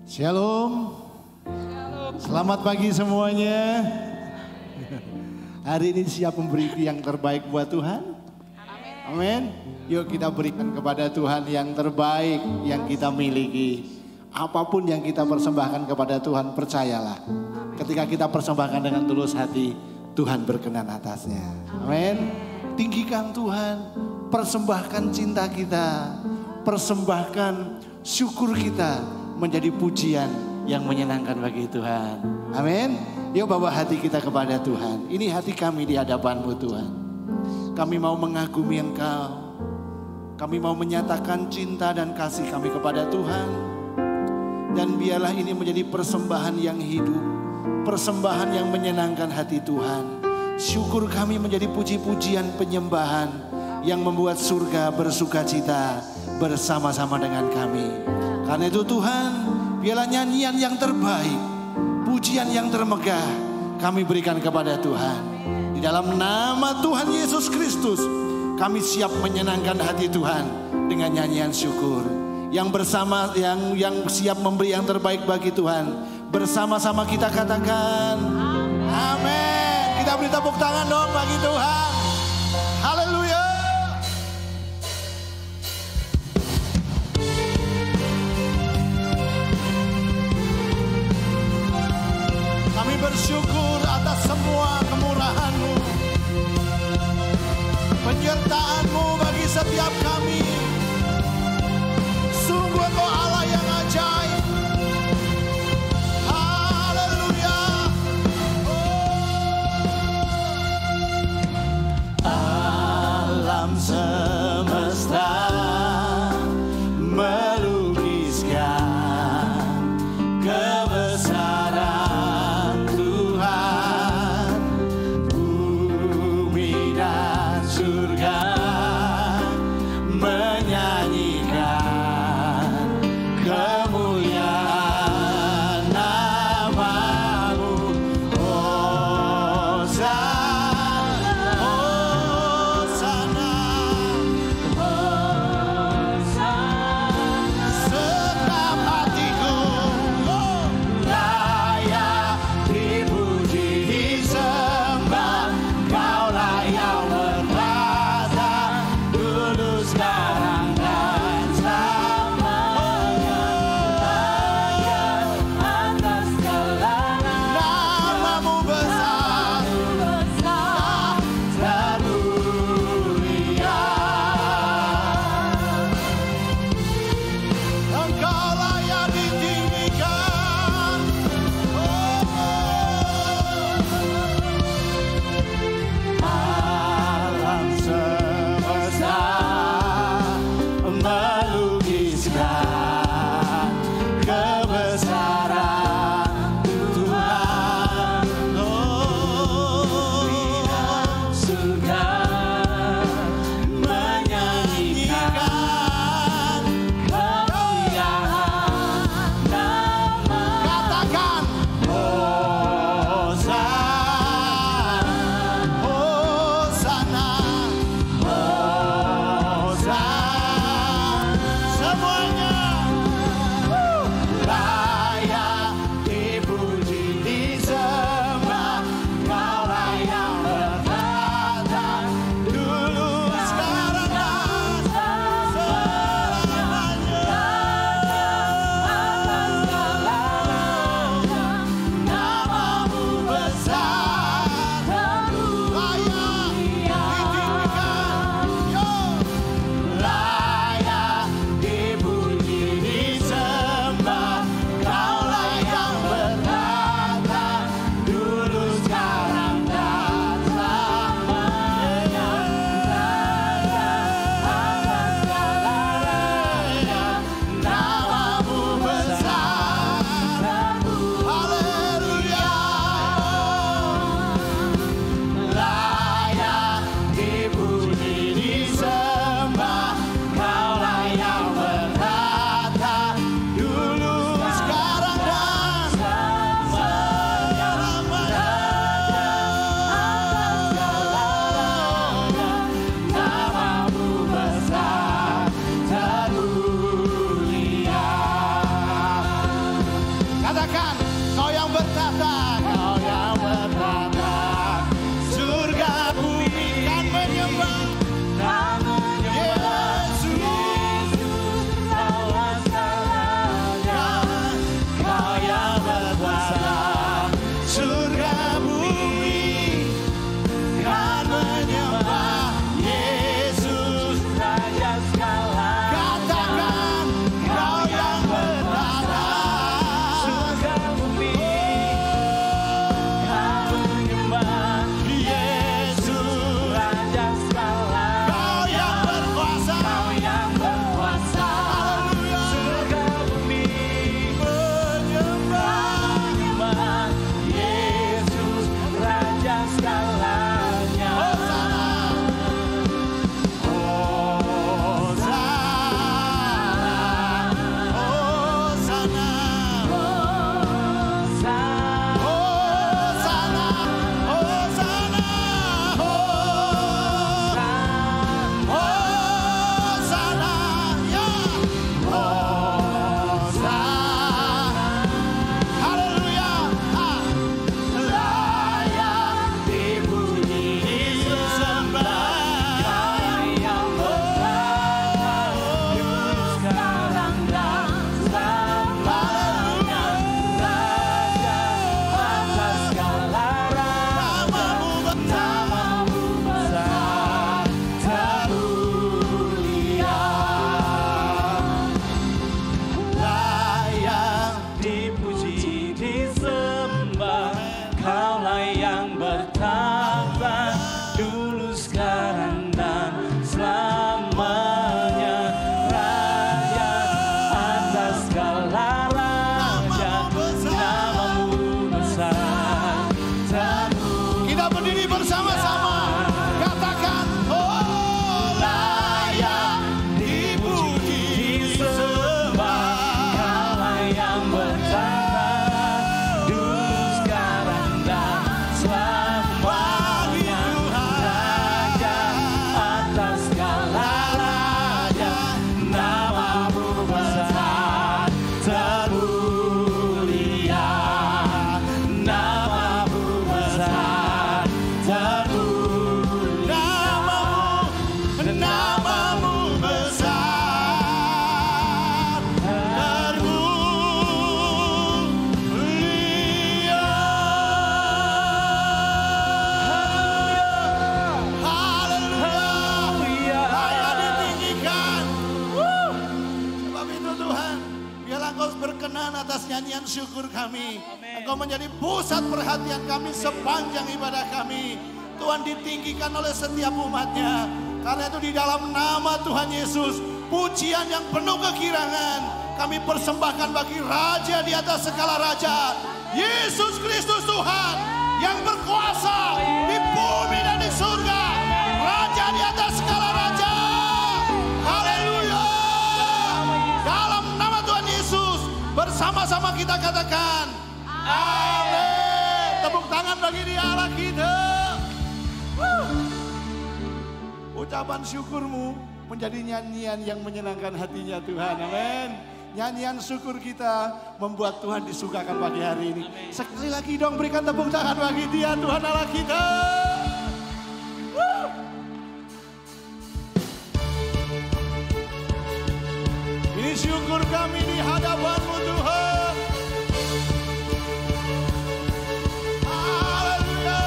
Shalom. Selamat pagi semuanya. Hari ini siap memberi yang terbaik buat Tuhan? Amin. Yuk kita berikan kepada Tuhan yang terbaik yang kita miliki. Apapun yang kita persembahkan kepada Tuhan, percayalah. Ketika kita persembahkan dengan tulus hati, Tuhan berkenan atasnya. Amin. Tinggikan Tuhan, persembahkan cinta kita, persembahkan syukur kita menjadi pujian yang menyenangkan bagi Tuhan. Amin. Yuk bawa hati kita kepada Tuhan. Ini hati kami di hadapan-Mu Tuhan. Kami mau mengagumi Engkau. Kami mau menyatakan cinta dan kasih kami kepada Tuhan. Dan biarlah ini menjadi persembahan yang hidup. Persembahan yang menyenangkan hati Tuhan. Syukur kami menjadi puji-pujian penyembahan yang membuat surga bersuka cita bersama-sama dengan kami. Karena itu Tuhan, biarlah nyanyian yang terbaik, pujian yang termegah kami berikan kepada Tuhan. Di dalam nama Tuhan Yesus Kristus, kami siap menyenangkan hati Tuhan dengan nyanyian syukur. Yang bersama, yang siap memberi yang terbaik bagi Tuhan, bersama-sama kita katakan amin. Kita beri tepuk tangan dong bagi Tuhan. Haleluya. Kami bersyukur atas semua kemurahan-Mu, penyertaan-Mu bagi setiap kami. Sungguh Engkau Allah yang ajaib. Haleluya. Alam semesta melukiskan kebesaran Tuhan. Bumi dan surga menyanyikan kemuliaan nama-Mu. Hosana, Hosana, Hosana. Segenap hatiku layak dipuji disembah. Kaulah yang bertata nyanyian syukur kami. Engkau menjadi pusat perhatian kami sepanjang ibadah kami. Tuhan ditinggikan oleh setiap umatnya. Karena itu di dalam nama Tuhan Yesus, pujian yang penuh kekirangan kami persembahkan bagi Raja di atas segala raja, Yesus Kristus Tuhan yang berkuasa di bumi dan di surga, Raja di atas segala raja. Haleluya. Dalam nama Tuhan Yesus bersama-sama kita katakan amin. Tepuk tangan bagi Dia Allah kita. Ucapan syukurmu menjadi nyanyian yang menyenangkan hatinya Tuhan. Amin. Nyanyian syukur kita membuat Tuhan disukakan pagi hari ini. Sekali lagi dong berikan tepuk tangan bagi Dia, Tuhan Allah kita. Ini syukur kami di hadapan-Mu Tuhan. Haleluya.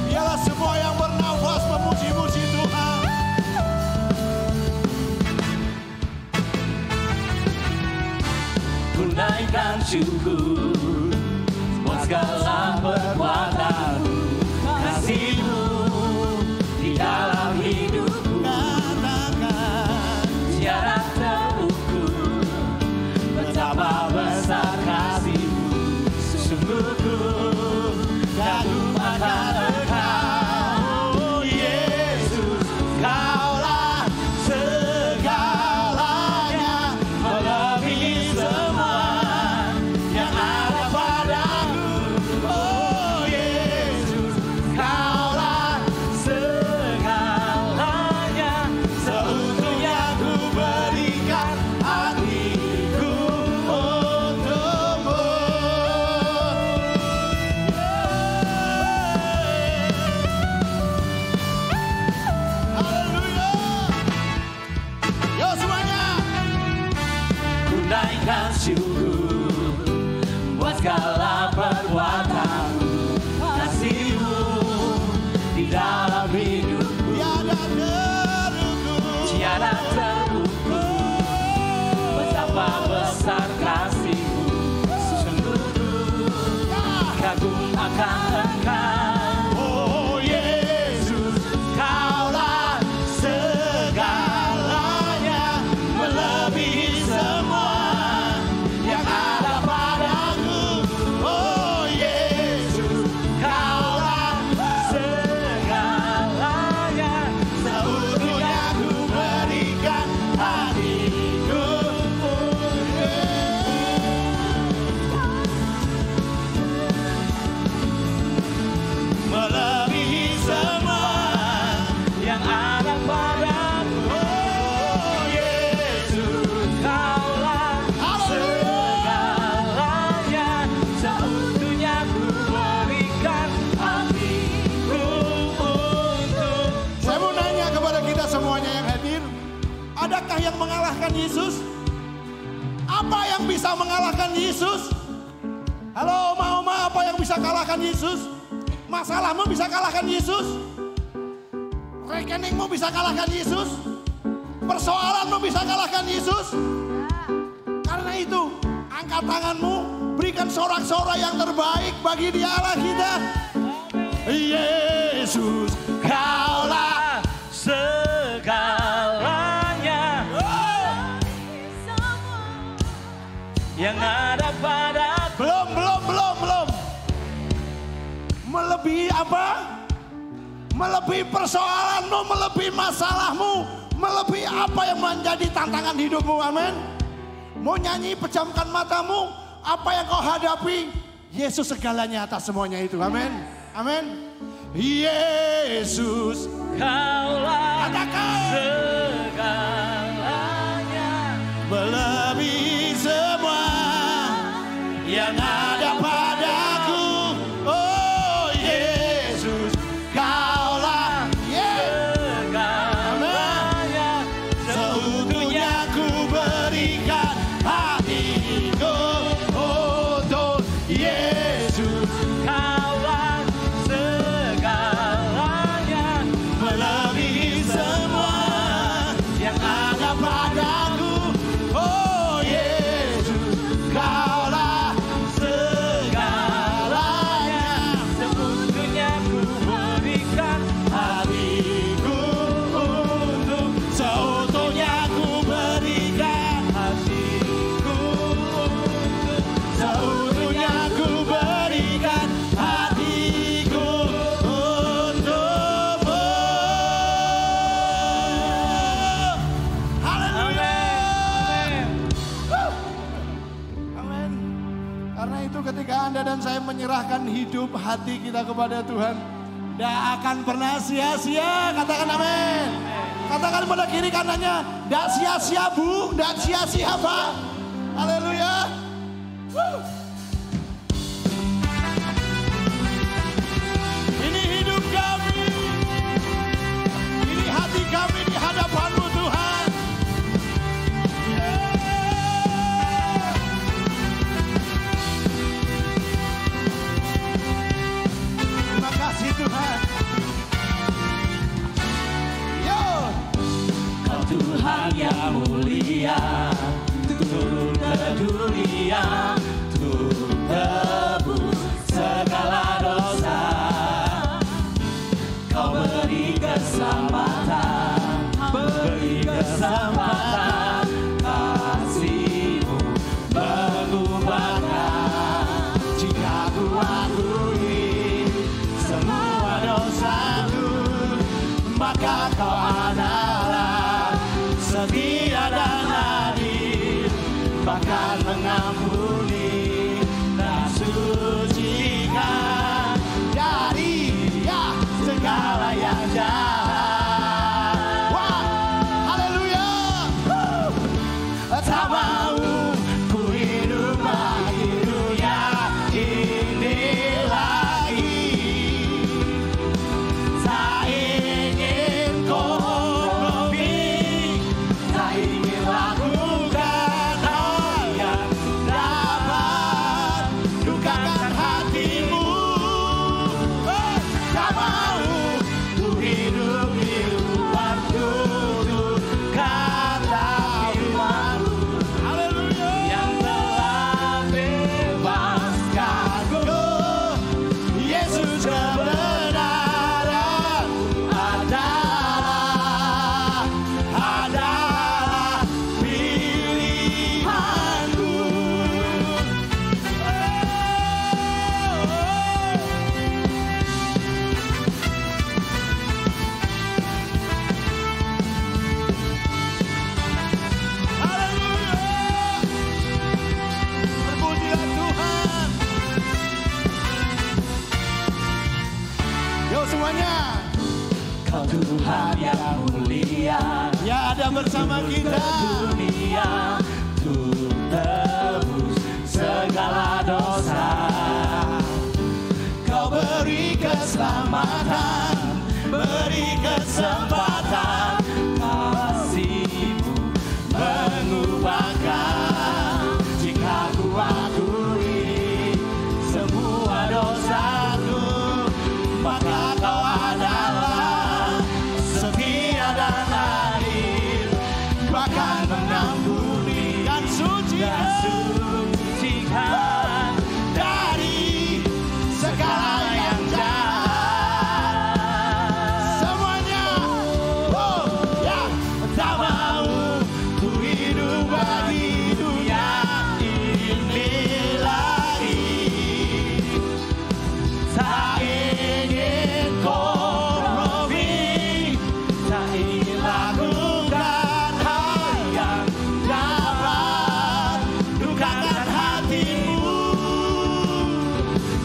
Biarlah semua yang bernafas memuji-muji Tuhan. Tunaikan syukur buat segala perbuatan-Mu, kasih-Mu di dalam hidupku. Katakan Tiada terukur betapa besar kasih-Mu. Sungguh ku kagum akan Engkau, Yesus. Kaulah segalanya, melebihi semua yang ada padaku. Oh Yesus, Kaulah segalanya, seutuhnya ku berikan hatiku untukmu. haleluya. Yo semuanya. Ku naikkan syukur buat segala perbuatan-Mu, kasih-Mu di dalam hidupku. Tiada terukur. Tiada terukur betapa besar kasih-Mu. Sungguh ku kagum akan Engkau, Oh Yesus, Kaulah segalanya, melebihi semua yang ada padaku. oh Yesus, Kaulah segalanya, seutuhnya ku berikan hatiku melebihi semua yang ada padaku. Oh Yesus, Kaulah segalanya, seutuhnya ku berikan hatiku untuk. saya mau nanya kepada kita semuanya yang hadir, adakah yang mengalahkan Yesus? Apa yang bisa mengalahkan Yesus? Halo, mau apa yang bisa kalahkan Yesus? Masalahmu bisa kalahkan Yesus? Rekeningmu bisa kalahkan Yesus? Persoalanmu bisa kalahkan Yesus? Karena itu, angkat tanganmu, berikan sorak-sorai yang terbaik bagi Dia Allah kita. Yesus, Kaulah segalanya yang ada padaku. belum. Melebihi apa? Melebihi persoalanmu, melebihi masalahmu, melebihi apa yang menjadi tantangan hidupmu. Amin. Mau nyanyi, pejamkan matamu. Apa yang kau hadapi, Yesus segalanya atas semuanya itu. Amin. Amin. Yesus, Kaulah katakan, segalanya, melebihi semua yang ada padaku. Oh Yesus, Kaulah segalanya, seutuhnya ku berikan hatiku untuk Yesus. Kaulah segalanya, Melebihi semua menyerahkan hidup hati kita kepada Tuhan, tidak akan pernah sia-sia. Katakan amin. Katakan pada kiri kanannya, tidak sia-sia bu, tidak sia-sia pak. Haleluya. Ini hidup kami, ini hati kami di hadapan-Mu Tuhan. Terima kasih Tuhan. Yo. Kau Tuhan yang mulia, turun ke dunia untuk tebus segala dosa. Kau beri keselamatan, kasih-Mu mengubahkan. Jika ku akui semua dosaku, maka Kau adalah setia dan adil, bahkan mengampuni dan sucikan dari segala yang jahat. Wah, haleluya. Tak mau ku hidup bagi dunia ini lagi. Tak ingin kompromi, tak ingin lakukan hal yang dapat dukakan hatimu. Tak mau ku hidup di luar tutur kata firman-Mu yang telah bebaskanku. Yesus kebenaran adalah pilihanku. Haleluya. Terpujilah Tuhan. Yo semuanya. Kau Tuhan yang mulia, Ya ada bersama kita. dunia untuk tebus segala dosa. Kau beri keselamatan, beri kesempatan, kasih-Mu mengubahkan. Jika ku akui semua dosaku, maka Kau adalah setia dan adil, bahkan mengampuni Dan sucikan dari segala yang jahat. semuanya. Oh, ya. Tak mau ku hidup bagi dunia ini lagi. Tak ingin kompromi, tak ingin lakukan hal yang dapat dukakan hatimu.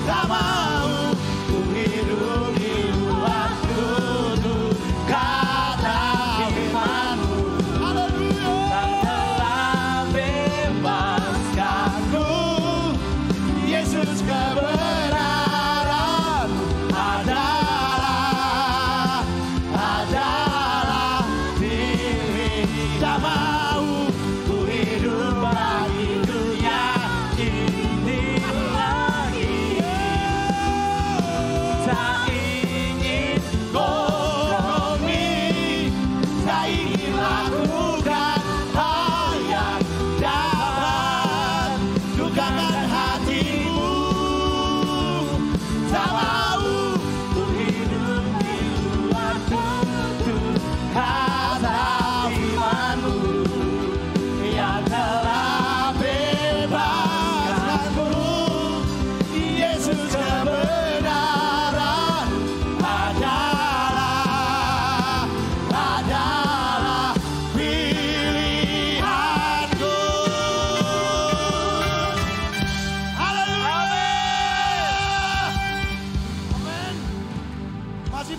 Tak mau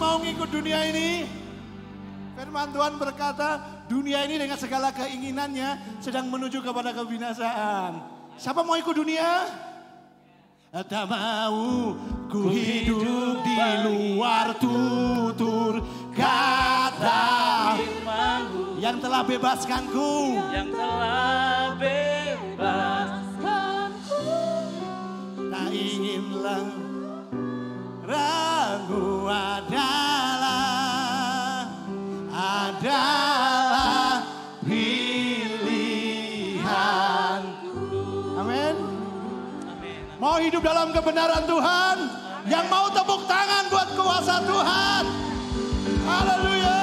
mau ngikut dunia ini? Firman Tuhan berkata, dunia ini dengan segala keinginannya sedang menuju kepada kebinasaan. Siapa mau ikut dunia? Tak mau ku hidup di luar tutur kata yang telah bebaskanku. Yang telah bebaskanku. Tak inginlah ragu adalah pilihanku. Amin. Mau hidup dalam kebenaran Tuhan? Yang mau tepuk tangan buat kuasa Tuhan. Haleluya.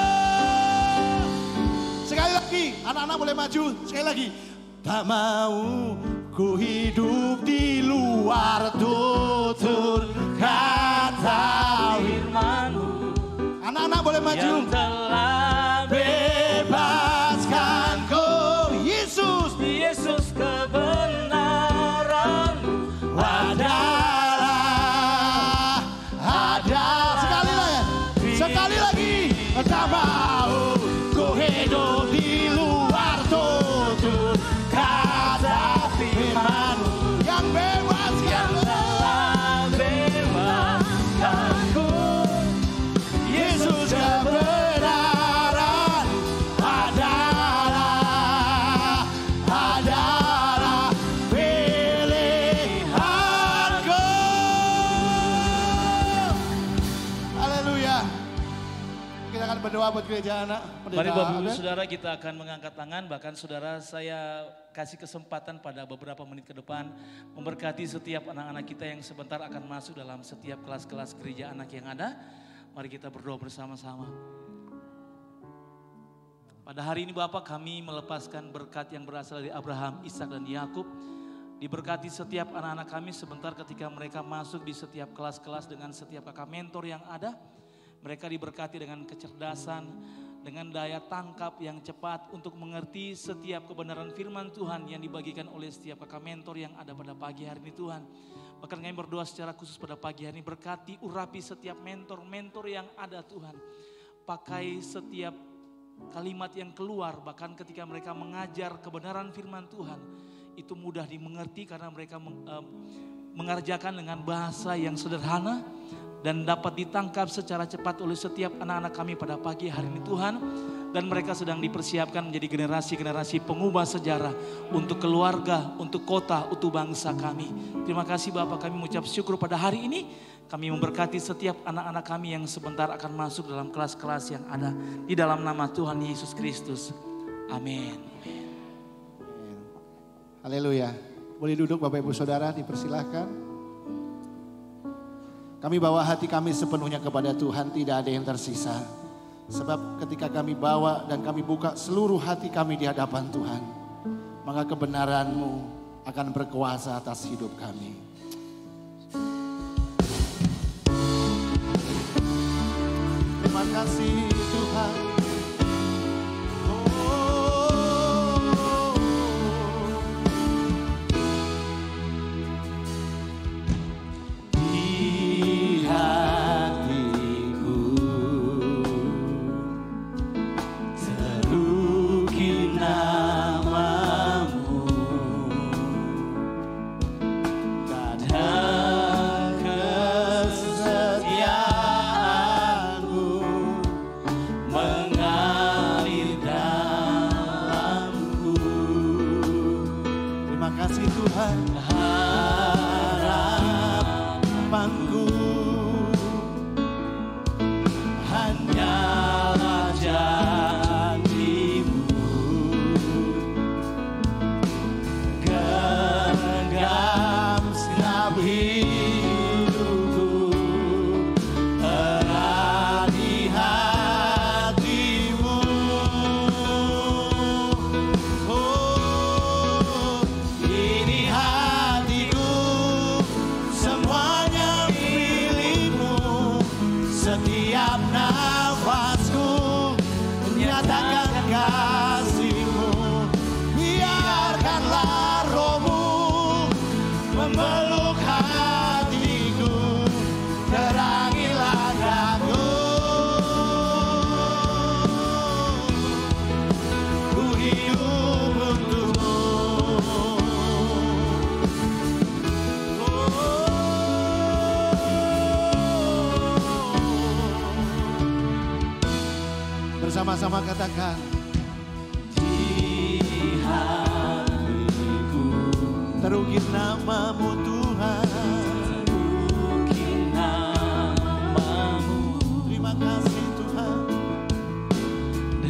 Sekali lagi, anak-anak boleh maju. Sekali lagi. Tak mau ku hidup di luar tutur kata firman-Mu. Anak-anak boleh maju. Yang telah bebaskanku. Yesus. Yesus kebenaran-Mu ada. Sekali lagi. Tak mau ku hidup di luar tutur kata firman-Mu. Yang bebaskanku. Yesus kebenaran adalah pilihanku. Haleluya. Kita akan berdoa buat gereja anak. Mari Bapak Ibu Saudara, kita akan mengangkat tangan. Bahkan Saudara, saya kasih kesempatan pada beberapa menit ke depan memberkati setiap anak-anak kita yang sebentar akan masuk dalam setiap kelas-kelas gereja anak yang ada. Mari kita berdoa bersama-sama. Pada hari ini Bapak, kami melepaskan berkat yang berasal dari Abraham, Ishak dan Yakub. Diberkati setiap anak-anak kami sebentar ketika mereka masuk di setiap kelas-kelas dengan setiap kakak mentor yang ada. Mereka diberkati dengan kecerdasan, dengan daya tangkap yang cepat untuk mengerti setiap kebenaran firman Tuhan yang dibagikan oleh setiap kakak mentor yang ada pada pagi hari ini Tuhan. Bahkan kami berdoa secara khusus pada pagi hari ini, berkati, urapi setiap mentor-mentor yang ada Tuhan. Pakai setiap kalimat yang keluar, bahkan ketika mereka mengajar kebenaran firman Tuhan, itu mudah dimengerti karena mereka mengerjakan dengan bahasa yang sederhana dan dapat ditangkap secara cepat oleh setiap anak-anak kami pada pagi hari ini Tuhan. Dan mereka sedang dipersiapkan menjadi generasi-generasi pengubah sejarah untuk keluarga, untuk kota, untuk bangsa kami. Terima kasih Bapak, kami mengucap syukur pada hari ini. Kami memberkati setiap anak-anak kami yang sebentar akan masuk dalam kelas-kelas yang ada. Di dalam nama Tuhan Yesus Kristus. Amin. Haleluya. Boleh duduk Bapak Ibu Saudara, dipersilahkan. Kami bawa hati kami sepenuhnya kepada Tuhan, tidak ada yang tersisa. Sebab ketika kami bawa dan kami buka seluruh hati kami di hadapan Tuhan, maka kebenaran-Mu akan berkuasa atas hidup kami. Terima kasih Tuhan. Ini hatiku semuanya bersama-sama katakan. Di hatiku Terukir namamu Tuhan. terukir namamu Terima kasih Tuhan.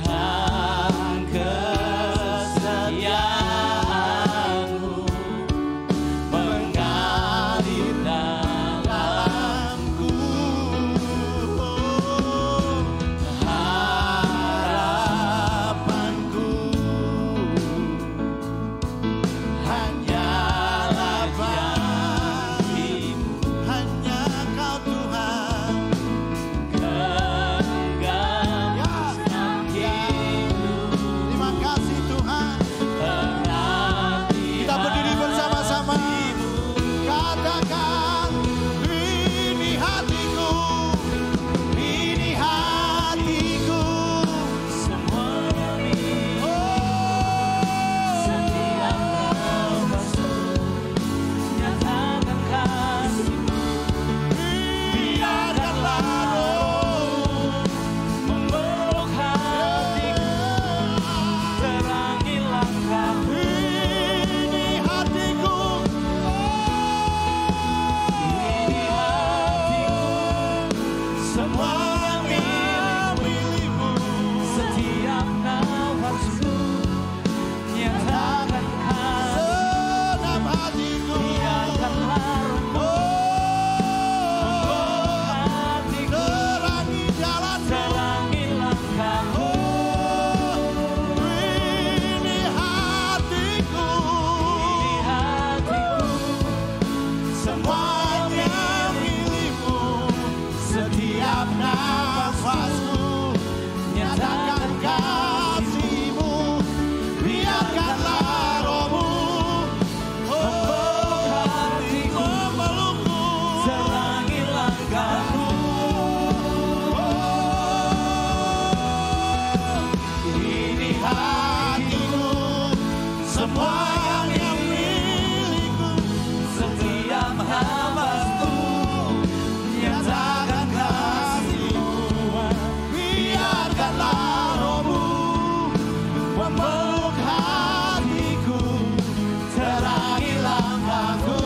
dan kesetiaanmu mengalir dalamku. Harapanku hanyalah Janjimu hanya Kau Tuhan. genggam Ya, hidup terima kasih Tuhan. erat di Kita berdiri bersama-sama. Katakan, ini hatiku, ini hatiku. semuanya milik. Oh, Setiap nafasku nyatakan kasih-Mu. biarkanlah roh Memeluk hatiku, terangi langkahku. ini hatiku. Ini hatiku, semuanya milikmu. setiap nafasku nyatakan kasih. Senam hatiku. Biarkanlah hatiku Terangi jalanmu. terangi langkahku. Ini hatiku. Ini hatiku, Semuanya milikmu. Setiap nafasku nyatakan kasih-Mu. Biarkanlah roh-Mu hatiku memelukku. terangi langkahku. Ini hatiku. Semuanya milikku. Setiap nafasku nyatakan kasih-Mu. Biarkanlah roh-Mu memeluk hatiku. Terangi langkahku.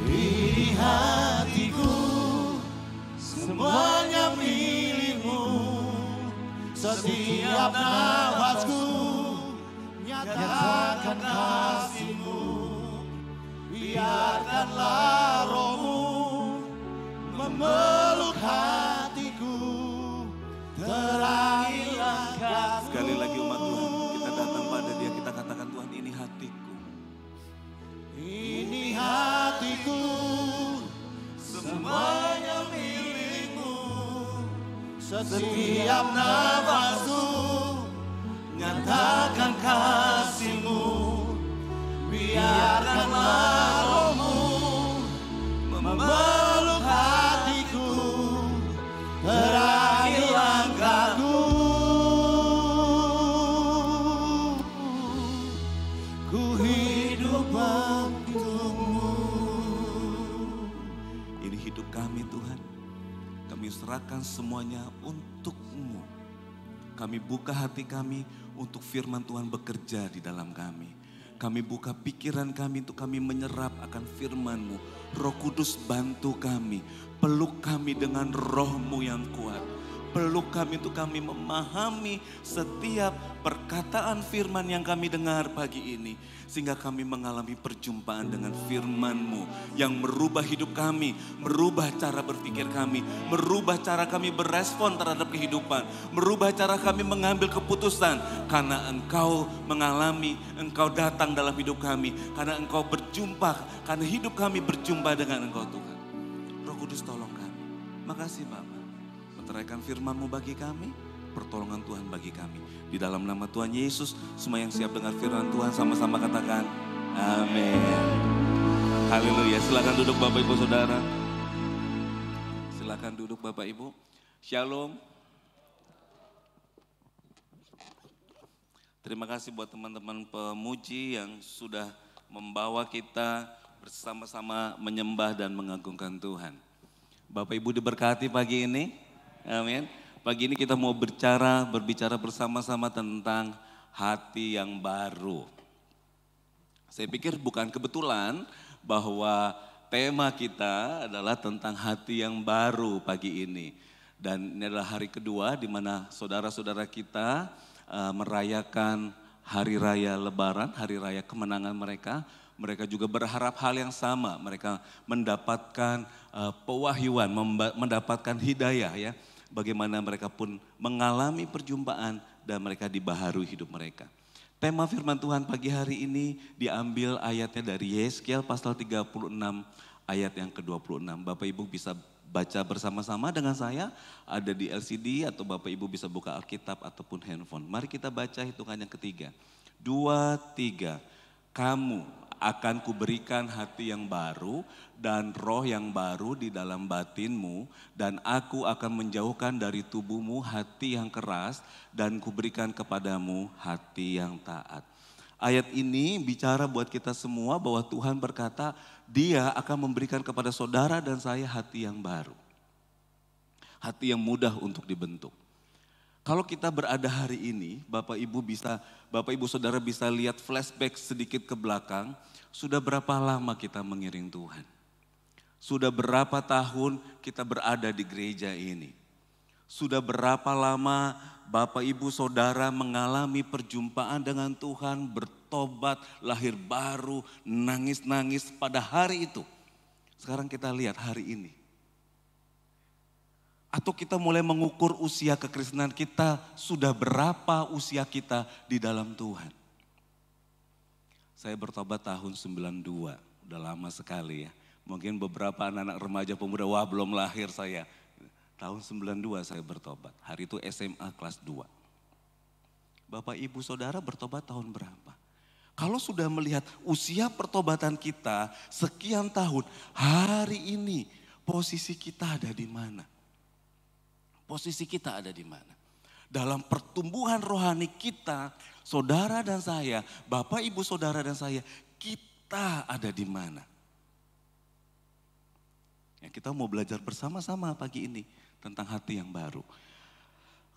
Ini hatiku. Semuanya milikmu. Setiap nafasku nyatakan kasih-Mu. Biarkanlah roh-Mu memeluk hatiku. Terangi langkahku. Sekali lagi umat Tuhan, kita datang pada Dia, kita katakan Tuhan ini hatiku. Ini hatiku. Semuanya milikmu. Setiap nafasku nyatakan kasih-Mu. Biarkanlah roh-Mu memeluk hatiku. Terangi langkahku. Ku hidup untukmu. Ini hidup kami Tuhan. Kami serahkan semuanya untuk-Mu. Kami buka hati kami untuk firman Tuhan bekerja di dalam kami. Kami buka pikiran kami untuk kami menyerap akan firman-Mu. Roh Kudus bantu kami. Peluk kami dengan roh-Mu yang kuat. Peluk kami untuk kami memahami setiap perkataan firman yang kami dengar pagi ini. Sehingga kami mengalami perjumpaan dengan firman-Mu yang merubah hidup kami, merubah cara berpikir kami, merubah cara kami berespon terhadap kehidupan, merubah cara kami mengambil keputusan. Karena Engkau mengalami, Engkau datang dalam hidup kami, karena Engkau berjumpa, karena hidup kami berjumpa dengan Engkau Tuhan. Roh Kudus tolong kami. Makasih Bapa. Meteraikan firman-Mu bagi kami, pertolongan Tuhan bagi kami. Di dalam nama Tuhan Yesus, semua yang siap dengar firman Tuhan sama-sama katakan amin. Haleluya. Silakan duduk Bapak Ibu Saudara. Silakan duduk Bapak Ibu. Shalom. Terima kasih buat teman-teman pemuji yang sudah membawa kita bersama-sama menyembah dan mengagungkan Tuhan. Bapak Ibu diberkati pagi ini. Amin. Pagi ini kita mau berbicara bersama-sama tentang hati yang baru. Saya pikir bukan kebetulan bahwa tema kita adalah tentang hati yang baru pagi ini. Dan ini adalah hari kedua di mana saudara-saudara kita merayakan hari raya Lebaran, hari raya kemenangan mereka. Mereka juga berharap hal yang sama, mereka mendapatkan pewahyuan, mendapatkan hidayah ya. Bagaimana mereka pun mengalami perjumpaan dan mereka dibaharui hidup mereka. Tema firman Tuhan pagi hari ini diambil ayatnya dari Yeskiel pasal 36 ayat yang ke-26. Bapak Ibu bisa baca bersama-sama dengan saya, ada di LCD atau Bapak Ibu bisa buka Alkitab ataupun handphone. Mari kita baca hitungan yang ketiga. 2, 3. Kamu akan kuberikan hati yang baru dan roh yang baru di dalam batinmu, dan aku akan menjauhkan dari tubuhmu hati yang keras dan kuberikan kepadamu hati yang taat. Ayat ini bicara buat kita semua bahwa Tuhan berkata Dia akan memberikan kepada saudara dan saya hati yang baru. Hati yang mudah untuk dibentuk. Kalau kita berada hari ini, Bapak Ibu Saudara bisa lihat flashback sedikit ke belakang, sudah berapa lama kita mengiring Tuhan? Sudah berapa tahun kita berada di gereja ini? Sudah berapa lama Bapak Ibu Saudara mengalami perjumpaan dengan Tuhan, bertobat, lahir baru, nangis-nangis pada hari itu. Sekarang kita lihat hari ini. Atau kita mulai mengukur usia kekristenan kita, sudah berapa usia kita di dalam Tuhan. Saya bertobat tahun 92, udah lama sekali ya. Mungkin beberapa anak-anak remaja pemuda, wah belum lahir saya. Tahun 92 saya bertobat, hari itu SMA kelas 2. Bapak Ibu Saudara bertobat tahun berapa? Kalau sudah melihat usia pertobatan kita sekian tahun, hari ini posisi kita ada di mana? Posisi kita ada di mana? Dalam pertumbuhan rohani kita, saudara dan saya, Bapak Ibu Saudara dan saya, kita ada di mana? Ya, kita mau belajar bersama-sama pagi ini tentang hati yang baru.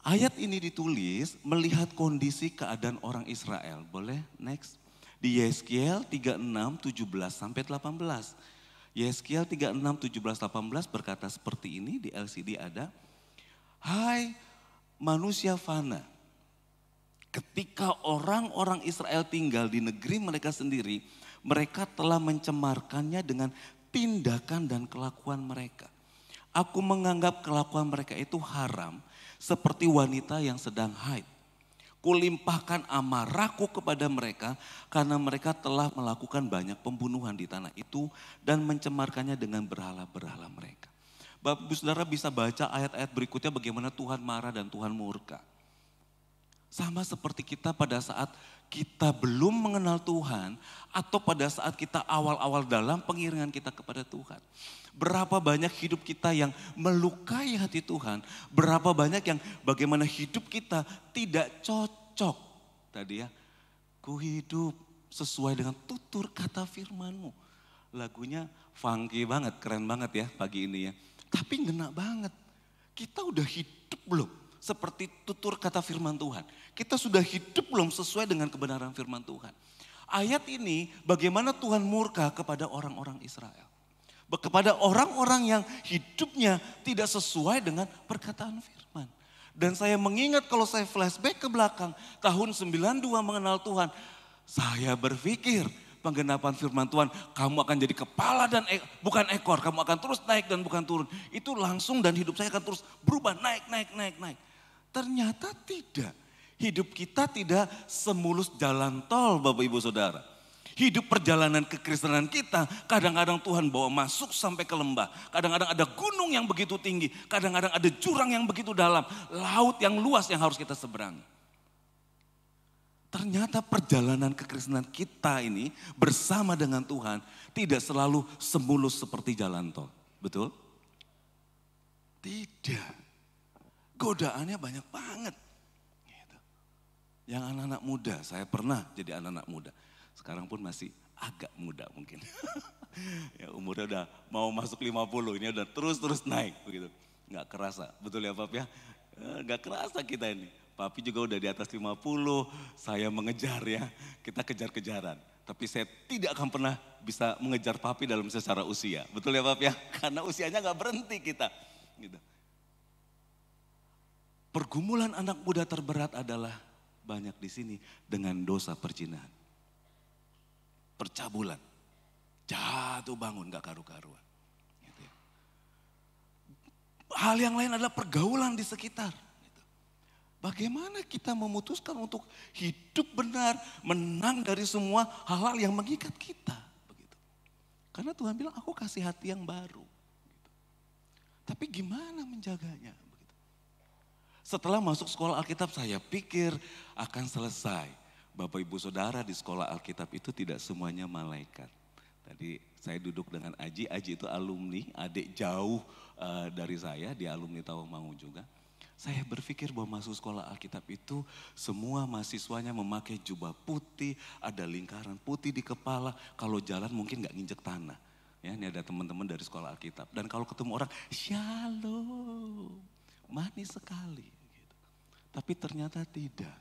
Ayat ini ditulis melihat kondisi keadaan orang Israel. Boleh next? Di Yeskiel 36, 17 sampai 18. Yeskiel 36, 17, 18 berkata seperti ini, di LCD ada. Hai manusia fana, ketika orang-orang Israel tinggal di negeri mereka sendiri, mereka telah mencemarkannya dengan tindakan dan kelakuan mereka. Aku menganggap kelakuan mereka itu haram, seperti wanita yang sedang haid. Kulimpahkan amarahku kepada mereka karena mereka telah melakukan banyak pembunuhan di tanah itu dan mencemarkannya dengan berhala-berhala mereka. Bapak Ibu Saudara bisa baca ayat-ayat berikutnya bagaimana Tuhan marah dan Tuhan murka. Sama seperti kita pada saat kita belum mengenal Tuhan atau pada saat kita awal-awal dalam pengiringan kita kepada Tuhan. Berapa banyak hidup kita yang melukai hati Tuhan, berapa banyak yang bagaimana hidup kita tidak cocok. Tadi ya, ku hidup sesuai dengan tutur kata firman-Mu. Lagunya funky banget, keren banget ya pagi ini ya. Tapi ngena banget, kita udah hidup belum seperti tutur kata firman Tuhan. Kita sudah hidup belum sesuai dengan kebenaran firman Tuhan. Ayat ini bagaimana Tuhan murka kepada orang-orang Israel. Kepada orang-orang yang hidupnya tidak sesuai dengan perkataan firman. Dan saya mengingat kalau saya flashback ke belakang, tahun 92 mengenal Tuhan, saya berpikir penggenapan firman Tuhan, kamu akan jadi kepala dan bukan ekor, kamu akan terus naik dan bukan turun. Itu langsung dan hidup saya akan terus berubah, naik. Ternyata tidak. Hidup kita tidak semulus jalan tol Bapak Ibu Saudara. Hidup perjalanan kekristenan kita, kadang-kadang Tuhan bawa masuk sampai ke lembah. Kadang-kadang ada gunung yang begitu tinggi, kadang-kadang ada jurang yang begitu dalam, laut yang luas yang harus kita seberangi. Ternyata perjalanan kekristenan kita ini bersama dengan Tuhan tidak selalu semulus seperti jalan tol. Betul? Tidak. Godaannya banyak banget. Gitu. Yang anak-anak muda, saya pernah jadi anak-anak muda. Sekarang pun masih agak muda mungkin. Ya, umurnya udah mau masuk 50, ini udah terus naik begitu. Nggak kerasa, betul ya Pap ya? Nggak kerasa kita ini. Papi juga udah di atas 50, saya mengejar ya, kita kejar-kejaran. Tapi saya tidak akan pernah bisa mengejar Papi dalam secara usia. Betul ya Pap ya? Karena usianya nggak berhenti kita. Gitu. Pergumulan anak muda terberat adalah banyak di sini dengan dosa perzinahan. Percabulan, jatuh bangun gak karu-karuan. Gitu ya. Hal yang lain adalah pergaulan di sekitar. Gitu. Bagaimana kita memutuskan untuk hidup benar, menang dari semua hal-hal yang mengikat kita. Begitu. Karena Tuhan bilang aku kasih hati yang baru. Gitu. Tapi gimana menjaganya? Begitu. Setelah masuk sekolah Alkitab saya pikir akan selesai. Bapak Ibu Saudara di sekolah Alkitab itu tidak semuanya malaikat. Tadi saya duduk dengan Aji itu alumni, adik jauh dari saya, dia alumni Tawangmangu juga. Saya berpikir bahwa masuk sekolah Alkitab itu semua mahasiswanya memakai jubah putih, ada lingkaran putih di kepala, kalau jalan mungkin gak nginjek tanah. Ya, ini ada teman-teman dari sekolah Alkitab. Dan kalau ketemu orang, shalom, manis sekali. Gitu. Tapi ternyata tidak.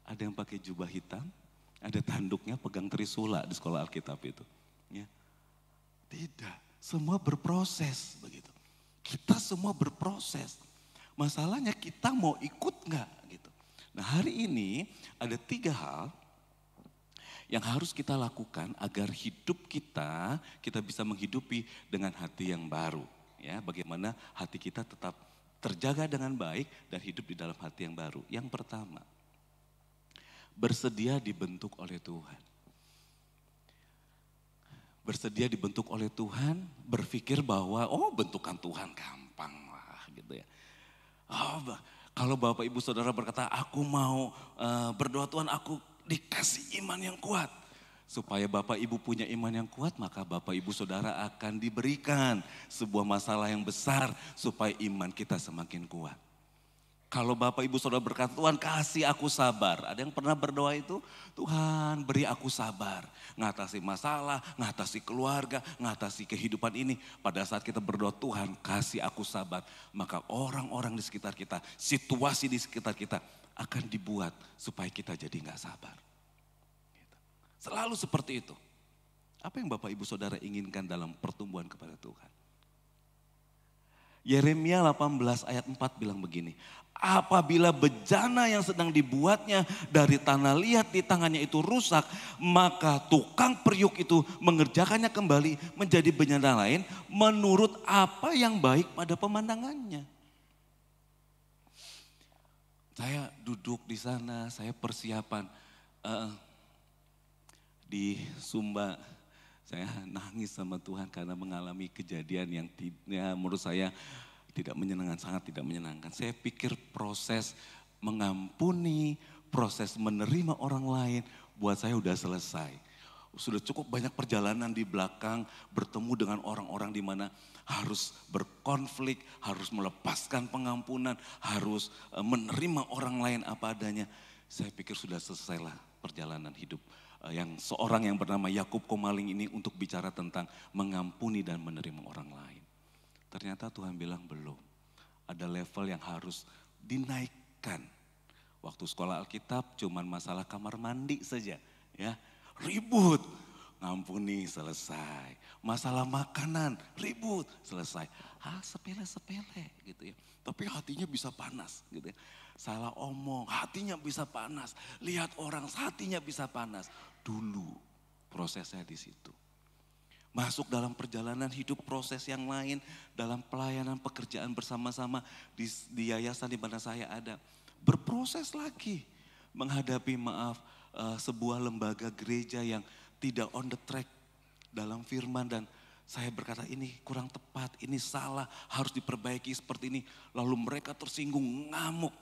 Ada yang pakai jubah hitam, ada tanduknya pegang trisula di sekolah Alkitab itu. Ya. Tidak, semua berproses begitu. Kita semua berproses. Masalahnya kita mau ikut enggak gitu. Nah hari ini ada 3 hal yang harus kita lakukan agar hidup kita bisa menghidupi dengan hati yang baru. Ya, bagaimana hati kita tetap terjaga dengan baik dan hidup di dalam hati yang baru. Yang pertama, bersedia dibentuk oleh Tuhan. Bersedia dibentuk oleh Tuhan, berpikir bahwa bentukan Tuhan gampang lah gitu ya. Kalau Bapak Ibu Saudara berkata, aku mau berdoa Tuhan aku dikasih iman yang kuat. Supaya Bapak Ibu punya iman yang kuat, maka Bapak Ibu Saudara akan diberikan sebuah masalah yang besar supaya iman kita semakin kuat. Kalau Bapak Ibu Saudara berkata, Tuhan kasih aku sabar. Ada yang pernah berdoa itu? Tuhan beri aku sabar. Ngatasi masalah, ngatasi keluarga, ngatasi kehidupan ini. Pada saat kita berdoa, Tuhan kasih aku sabar. Maka orang-orang di sekitar kita, situasi di sekitar kita akan dibuat supaya kita jadi gak sabar. Selalu seperti itu. Apa yang Bapak Ibu Saudara inginkan dalam pertumbuhan kepada Tuhan? Yeremia 18 ayat 4 bilang begini, apabila bejana yang sedang dibuatnya dari tanah liat di tangannya itu rusak, maka tukang periuk itu mengerjakannya kembali menjadi bejana lain menurut apa yang baik pada pemandangannya. Saya duduk di sana, saya persiapan di Sumba. Saya nangis sama Tuhan karena mengalami kejadian yang menurut saya tidak menyenangkan, sangat tidak menyenangkan. Saya pikir proses mengampuni, proses menerima orang lain buat saya udah selesai. Sudah cukup banyak perjalanan di belakang bertemu dengan orang-orang di mana harus berkonflik, harus melepaskan pengampunan, harus menerima orang lain apa adanya. Saya pikir sudah selesailah perjalanan hidup yang seorang yang bernama Yakub Komaling ini untuk bicara tentang mengampuni dan menerima orang lain. Ternyata Tuhan bilang belum. Ada level yang harus dinaikkan. Waktu sekolah Alkitab cuman masalah kamar mandi saja, ya. Ribut, ngampuni selesai. Masalah makanan, ribut, selesai. Sepele-sepele gitu ya. Tapi hatinya bisa panas gitu ya. Salah omong, hatinya bisa panas. Lihat orang, hatinya bisa panas. Dulu prosesnya di situ. Masuk dalam perjalanan hidup proses yang lain. Dalam pelayanan pekerjaan bersama-sama di yayasan di mana saya ada. Berproses lagi. Menghadapi sebuah lembaga gereja yang tidak on the track dalam firman. Dan saya berkata ini kurang tepat, ini salah, harus diperbaiki seperti ini. Lalu mereka tersinggung, ngamuk.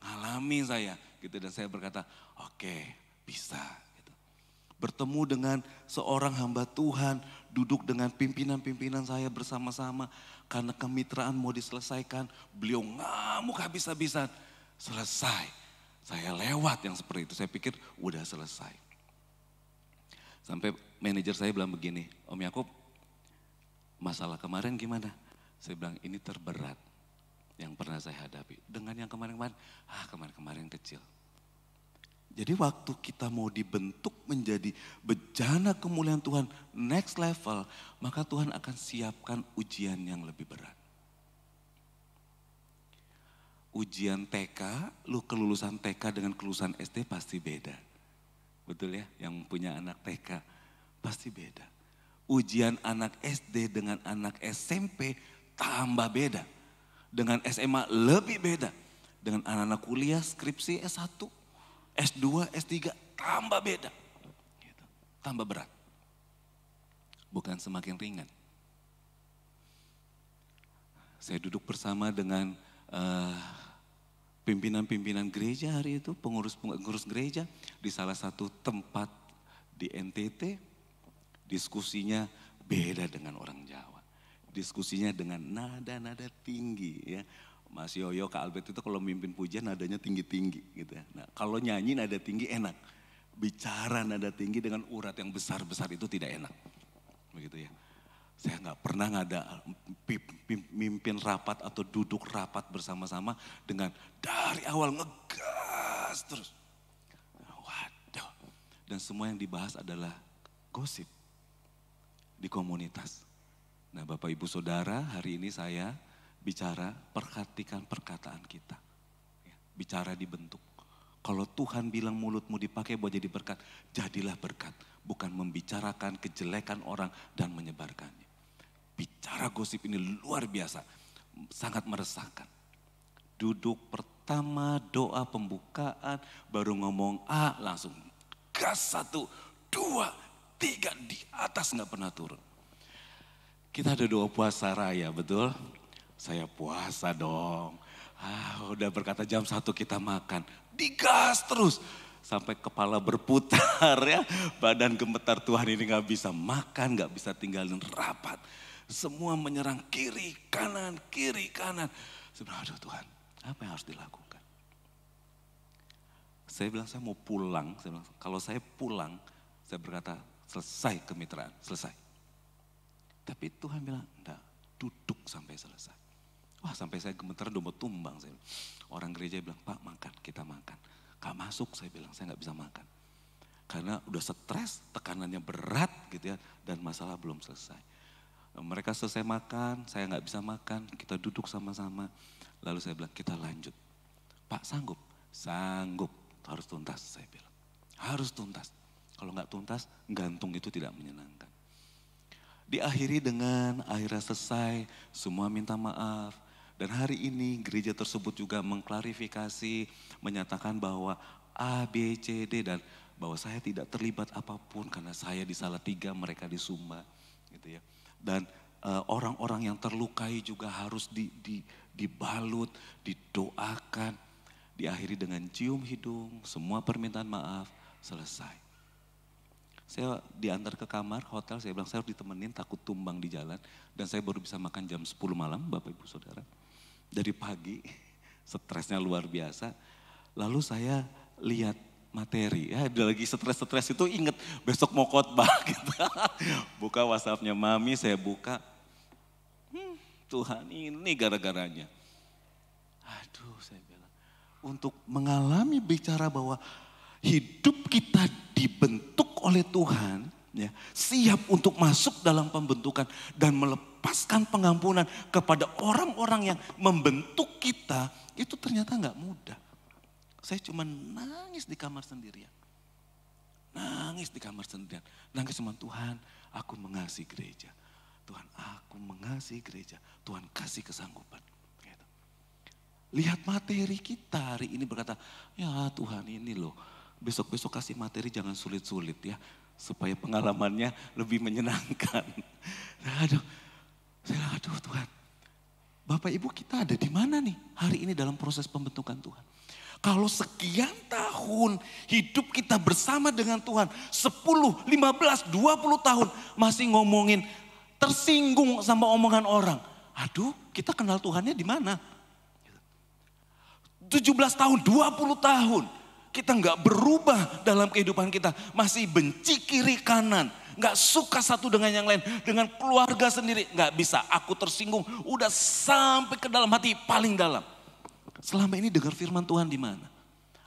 Alami saya gitu, dan saya berkata oke, bisa gitu. Bertemu dengan seorang hamba Tuhan, duduk dengan pimpinan-pimpinan saya bersama-sama karena kemitraan mau diselesaikan, beliau ngamuk habis-habisan. Selesai, saya lewat yang seperti itu, saya pikir udah selesai. Sampai manajer saya bilang begini, Om Yakub, masalah kemarin gimana? Saya bilang ini terberat yang pernah saya hadapi. Dengan yang kemarin-kemarin, kemarin-kemarin kecil. Jadi waktu kita mau dibentuk menjadi bejana kemuliaan Tuhan next level, maka Tuhan akan siapkan ujian yang lebih berat. Ujian TK, lu kelulusan TK dengan kelulusan SD pasti beda. Betul ya, yang punya anak TK pasti beda. Ujian anak SD dengan anak SMP tambah beda. Dengan SMA lebih beda. Dengan anak-anak kuliah, skripsi S1, S2, S3 tambah beda. Gitu. Tambah berat. Bukan semakin ringan. Saya duduk bersama dengan pimpinan-pimpinan gereja hari itu, pengurus gereja di salah satu tempat di NTT, diskusinya beda dengan orang Jawa. Diskusinya dengan nada-nada tinggi ya. Mas Yoyo, Kak Albert itu kalau mimpin pujian nadanya tinggi-tinggi gitu ya. Nah, kalau nyanyi nada tinggi enak. Bicara nada tinggi dengan urat yang besar-besar itu tidak enak. Begitu ya. Saya nggak pernah ada mimpin rapat atau duduk rapat bersama-sama dengan dari awal ngegas terus. Waduh. Dan semua yang dibahas adalah gosip di komunitas. Nah Bapak Ibu Saudara, hari ini saya bicara perhatikan perkataan kita. Bicara dibentuk. Kalau Tuhan bilang mulutmu dipakai buat jadi berkat, jadilah berkat. Bukan membicarakan kejelekan orang dan menyebarkannya. Bicara gosip ini luar biasa, sangat meresahkan. Duduk pertama doa pembukaan, baru ngomong A langsung gas 1, 2, 3 di atas gak pernah turun. Kita ada doa puasa raya, betul? Saya puasa dong. Udah berkata jam 1 kita makan, digas terus. Sampai kepala berputar ya, badan gemetar, Tuhan ini gak bisa makan, gak bisa tinggalin rapat. Semua menyerang kiri kanan. Saya bilang, aduh Tuhan, apa yang harus dilakukan? Saya bilang saya mau pulang. Saya bilang, kalau saya pulang, saya berkata selesai kemitraan, selesai. Tapi Tuhan bilang, enggak, duduk sampai selesai. Wah sampai saya gemetar udah mau tumbang. Saya bilang. Orang gereja bilang, Pak makan, kita makan. Gak masuk, saya bilang, saya gak bisa makan. Karena udah stres, tekanannya berat gitu ya, dan masalah belum selesai. Mereka selesai makan, saya gak bisa makan, kita duduk sama-sama. Lalu saya bilang, kita lanjut. Pak sanggup? Sanggup, harus tuntas saya bilang. Harus tuntas. Kalau gak tuntas, gantung itu tidak menyenangkan. Diakhiri dengan akhirnya selesai, semua minta maaf. Dan hari ini gereja tersebut juga mengklarifikasi, menyatakan bahwa A, B, C, D dan bahwa saya tidak terlibat apapun karena saya di Salatiga, mereka di Sumba gitu ya. Dan orang-orang yang terlukai juga harus dibalut, didoakan. Diakhiri dengan cium hidung, semua permintaan maaf, selesai. Saya diantar ke kamar hotel, saya bilang saya harus ditemenin takut tumbang di jalan. Dan saya baru bisa makan jam 10 malam Bapak Ibu Saudara. Dari pagi, stresnya luar biasa. Lalu saya lihat materi, ya udah lagi stres itu inget besok mau khotbah gitu. Buka WhatsApp-nya Mami, saya buka. Tuhan ini gara-garanya. Aduh saya bilang, untuk mengalami bicara bahwa hidup kita dibentuk oleh Tuhan, ya, siap untuk masuk dalam pembentukan dan melepaskan pengampunan kepada orang-orang yang membentuk kita, itu ternyata gak mudah. Saya cuma nangis di kamar sendirian. Nangis cuma Tuhan, aku mengasihi gereja. Tuhan, aku mengasihi gereja. Tuhan kasih kesanggupan. Gitu. Lihat materi kita hari ini berkata, ya Tuhan ini loh. Besok-besok kasih materi jangan sulit-sulit ya. Supaya pengalamannya lebih menyenangkan. Aduh Tuhan. Bapak Ibu kita ada di mana nih hari ini dalam proses pembentukan Tuhan. Kalau sekian tahun hidup kita bersama dengan Tuhan, 10, 15, 20 tahun masih ngomongin tersinggung sama omongan orang. Aduh, kita kenal Tuhannya di mana? 17 tahun, 20 tahun. kita nggak berubah dalam kehidupan kita, masih benci kiri kanan, nggak suka satu dengan yang lain, dengan keluarga sendiri, nggak bisa. Aku tersinggung, udah sampai ke dalam hati paling dalam. Selama ini dengar firman Tuhan di mana?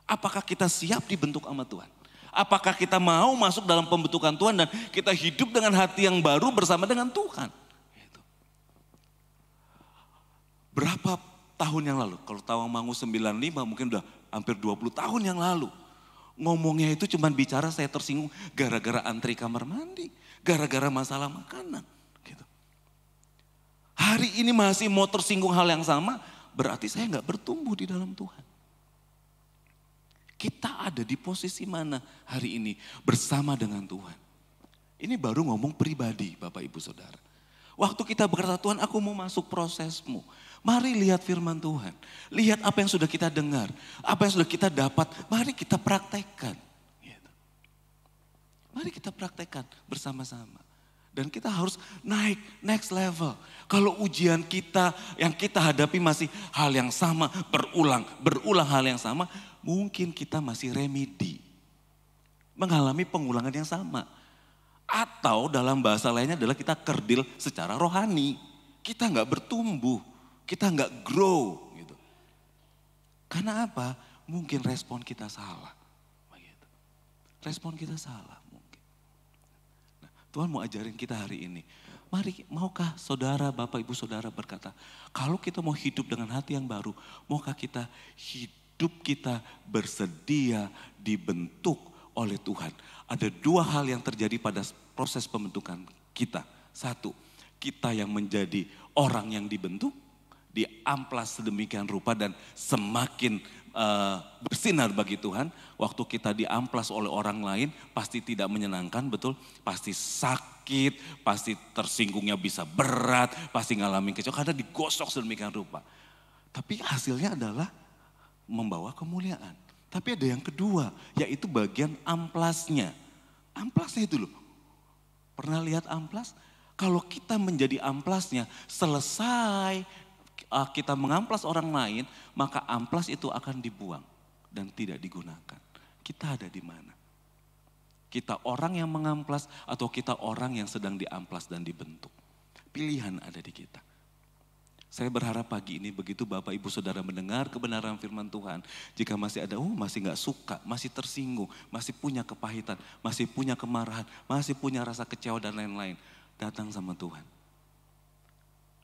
Apakah kita siap dibentuk sama Tuhan? Apakah kita mau masuk dalam pembentukan Tuhan dan kita hidup dengan hati yang baru bersama dengan Tuhan? Gitu. Berapa tahun yang lalu? Kalau Tawangmangu 95 mungkin udah hampir 20 tahun yang lalu. Ngomongnya itu cuma bicara saya tersinggung gara-gara antri kamar mandi. Gara-gara masalah makanan. Gitu. Hari ini masih mau tersinggung hal yang sama, berarti saya nggak bertumbuh di dalam Tuhan. Kita ada di posisi mana hari ini bersama dengan Tuhan? Ini baru ngomong pribadi Bapak Ibu Saudara. Waktu kita berkata Tuhan aku mau masuk prosesmu. Mari lihat firman Tuhan. Lihat apa yang sudah kita dengar. Apa yang sudah kita dapat. Mari kita praktekkan. Gitu. Mari kita praktekkan bersama-sama. Dan kita harus naik next level. Kalau ujian kita yang kita hadapi masih hal yang sama. Berulang hal yang sama. Mungkin kita masih remedi. Mengalami pengulangan yang sama. Atau dalam bahasa lainnya adalah kita kerdil secara rohani. Kita nggak bertumbuh. Kita nggak grow. Gitu. Karena apa? Mungkin respon kita salah. Begitu. Respon kita salah mungkin. Nah, Tuhan mau ajarin kita hari ini. Mari, maukah saudara, bapak, ibu, saudara berkata, kalau kita mau hidup dengan hati yang baru, maukah kita hidup kita bersedia dibentuk oleh Tuhan. Ada dua hal yang terjadi pada proses pembentukan kita. Satu, kita yang menjadi orang yang dibentuk, diamplas sedemikian rupa dan semakin bersinar bagi Tuhan. Waktu kita diamplas oleh orang lain pasti tidak menyenangkan, betul? Pasti sakit, pasti tersinggungnya bisa berat, pasti ngalamin kecewa karena digosok sedemikian rupa. Tapi hasilnya adalah membawa kemuliaan. Tapi ada yang kedua, yaitu bagian amplasnya. Amplasnya itu loh. Pernah lihat amplas? Kalau kita menjadi amplasnya, selesai kita mengamplas orang lain, maka amplas itu akan dibuang dan tidak digunakan. Kita ada di mana? Kita orang yang mengamplas atau kita orang yang sedang diamplas dan dibentuk? Pilihan ada di kita. Saya berharap pagi ini begitu Bapak Ibu Saudara mendengar kebenaran firman Tuhan. Jika masih ada, masih gak suka, masih tersinggung, masih punya kepahitan, masih punya kemarahan, masih punya rasa kecewa dan lain-lain. Datang sama Tuhan.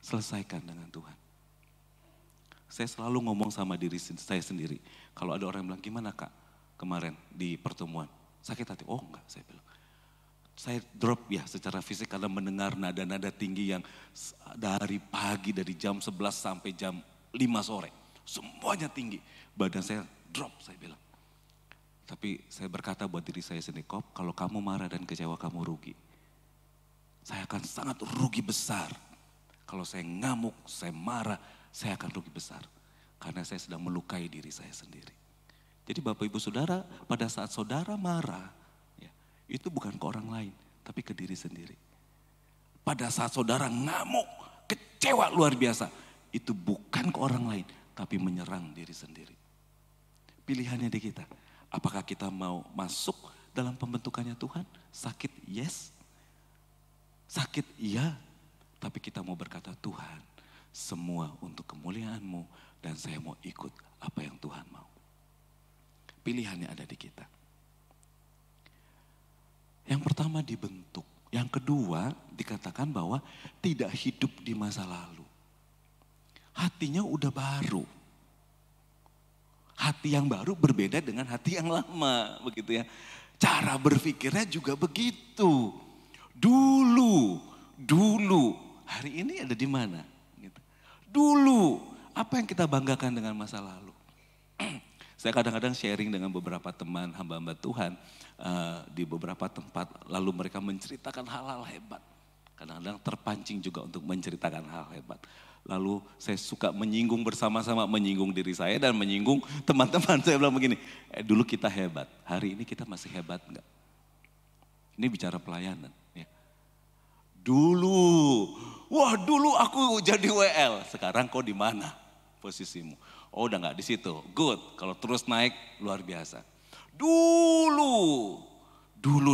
Selesaikan dengan Tuhan. Saya selalu ngomong sama diri saya sendiri. Kalau ada orang yang bilang, gimana Kak kemarin di pertemuan? Sakit hati? Oh enggak, saya bilang. Saya drop ya secara fisik karena mendengar nada-nada tinggi yang dari pagi, dari jam 11 sampai jam 5 sore. Semuanya tinggi. Badan saya drop, saya bilang. Tapi saya berkata buat diri saya sendiri, Kop, kalau kamu marah dan kecewa kamu rugi. Saya akan sangat rugi besar. Kalau saya ngamuk, saya marah, saya akan rugi besar. Karena saya sedang melukai diri saya sendiri. Jadi Bapak Ibu Saudara, pada saat saudara marah, ya, itu bukan ke orang lain, tapi ke diri sendiri. Pada saat saudara ngamuk, kecewa luar biasa, itu bukan ke orang lain, tapi menyerang diri sendiri. Pilihannya di kita. Apakah kita mau masuk dalam pembentukannya Tuhan? Sakit, yes. Sakit, iya. Tapi kita mau berkata, Tuhan, semua untuk kemuliaan-Mu dan saya mau ikut apa yang Tuhan mau. Pilihannya ada di kita. Yang pertama dibentuk. Yang kedua dikatakan bahwa tidak hidup di masa lalu. Hatinya udah baru. Hati yang baru berbeda dengan hati yang lama, begitu ya. Cara berpikirnya juga begitu. Dulu, hari ini ada di mana? Gitu. Dulu, apa yang kita banggakan dengan masa lalu? Saya kadang-kadang sharing dengan beberapa teman hamba-hamba Tuhan di beberapa tempat, lalu mereka menceritakan hal-hal hebat. Kadang-kadang terpancing juga untuk menceritakan hal hebat. Lalu saya suka menyinggung bersama-sama, menyinggung diri saya dan menyinggung teman-teman. Saya bilang begini, dulu kita hebat, hari ini kita masih hebat enggak? Ini bicara pelayanan. Ya. Dulu aku jadi WL, sekarang kau di mana posisimu? Oh udah enggak di situ, good. Kalau terus naik luar biasa. Dulu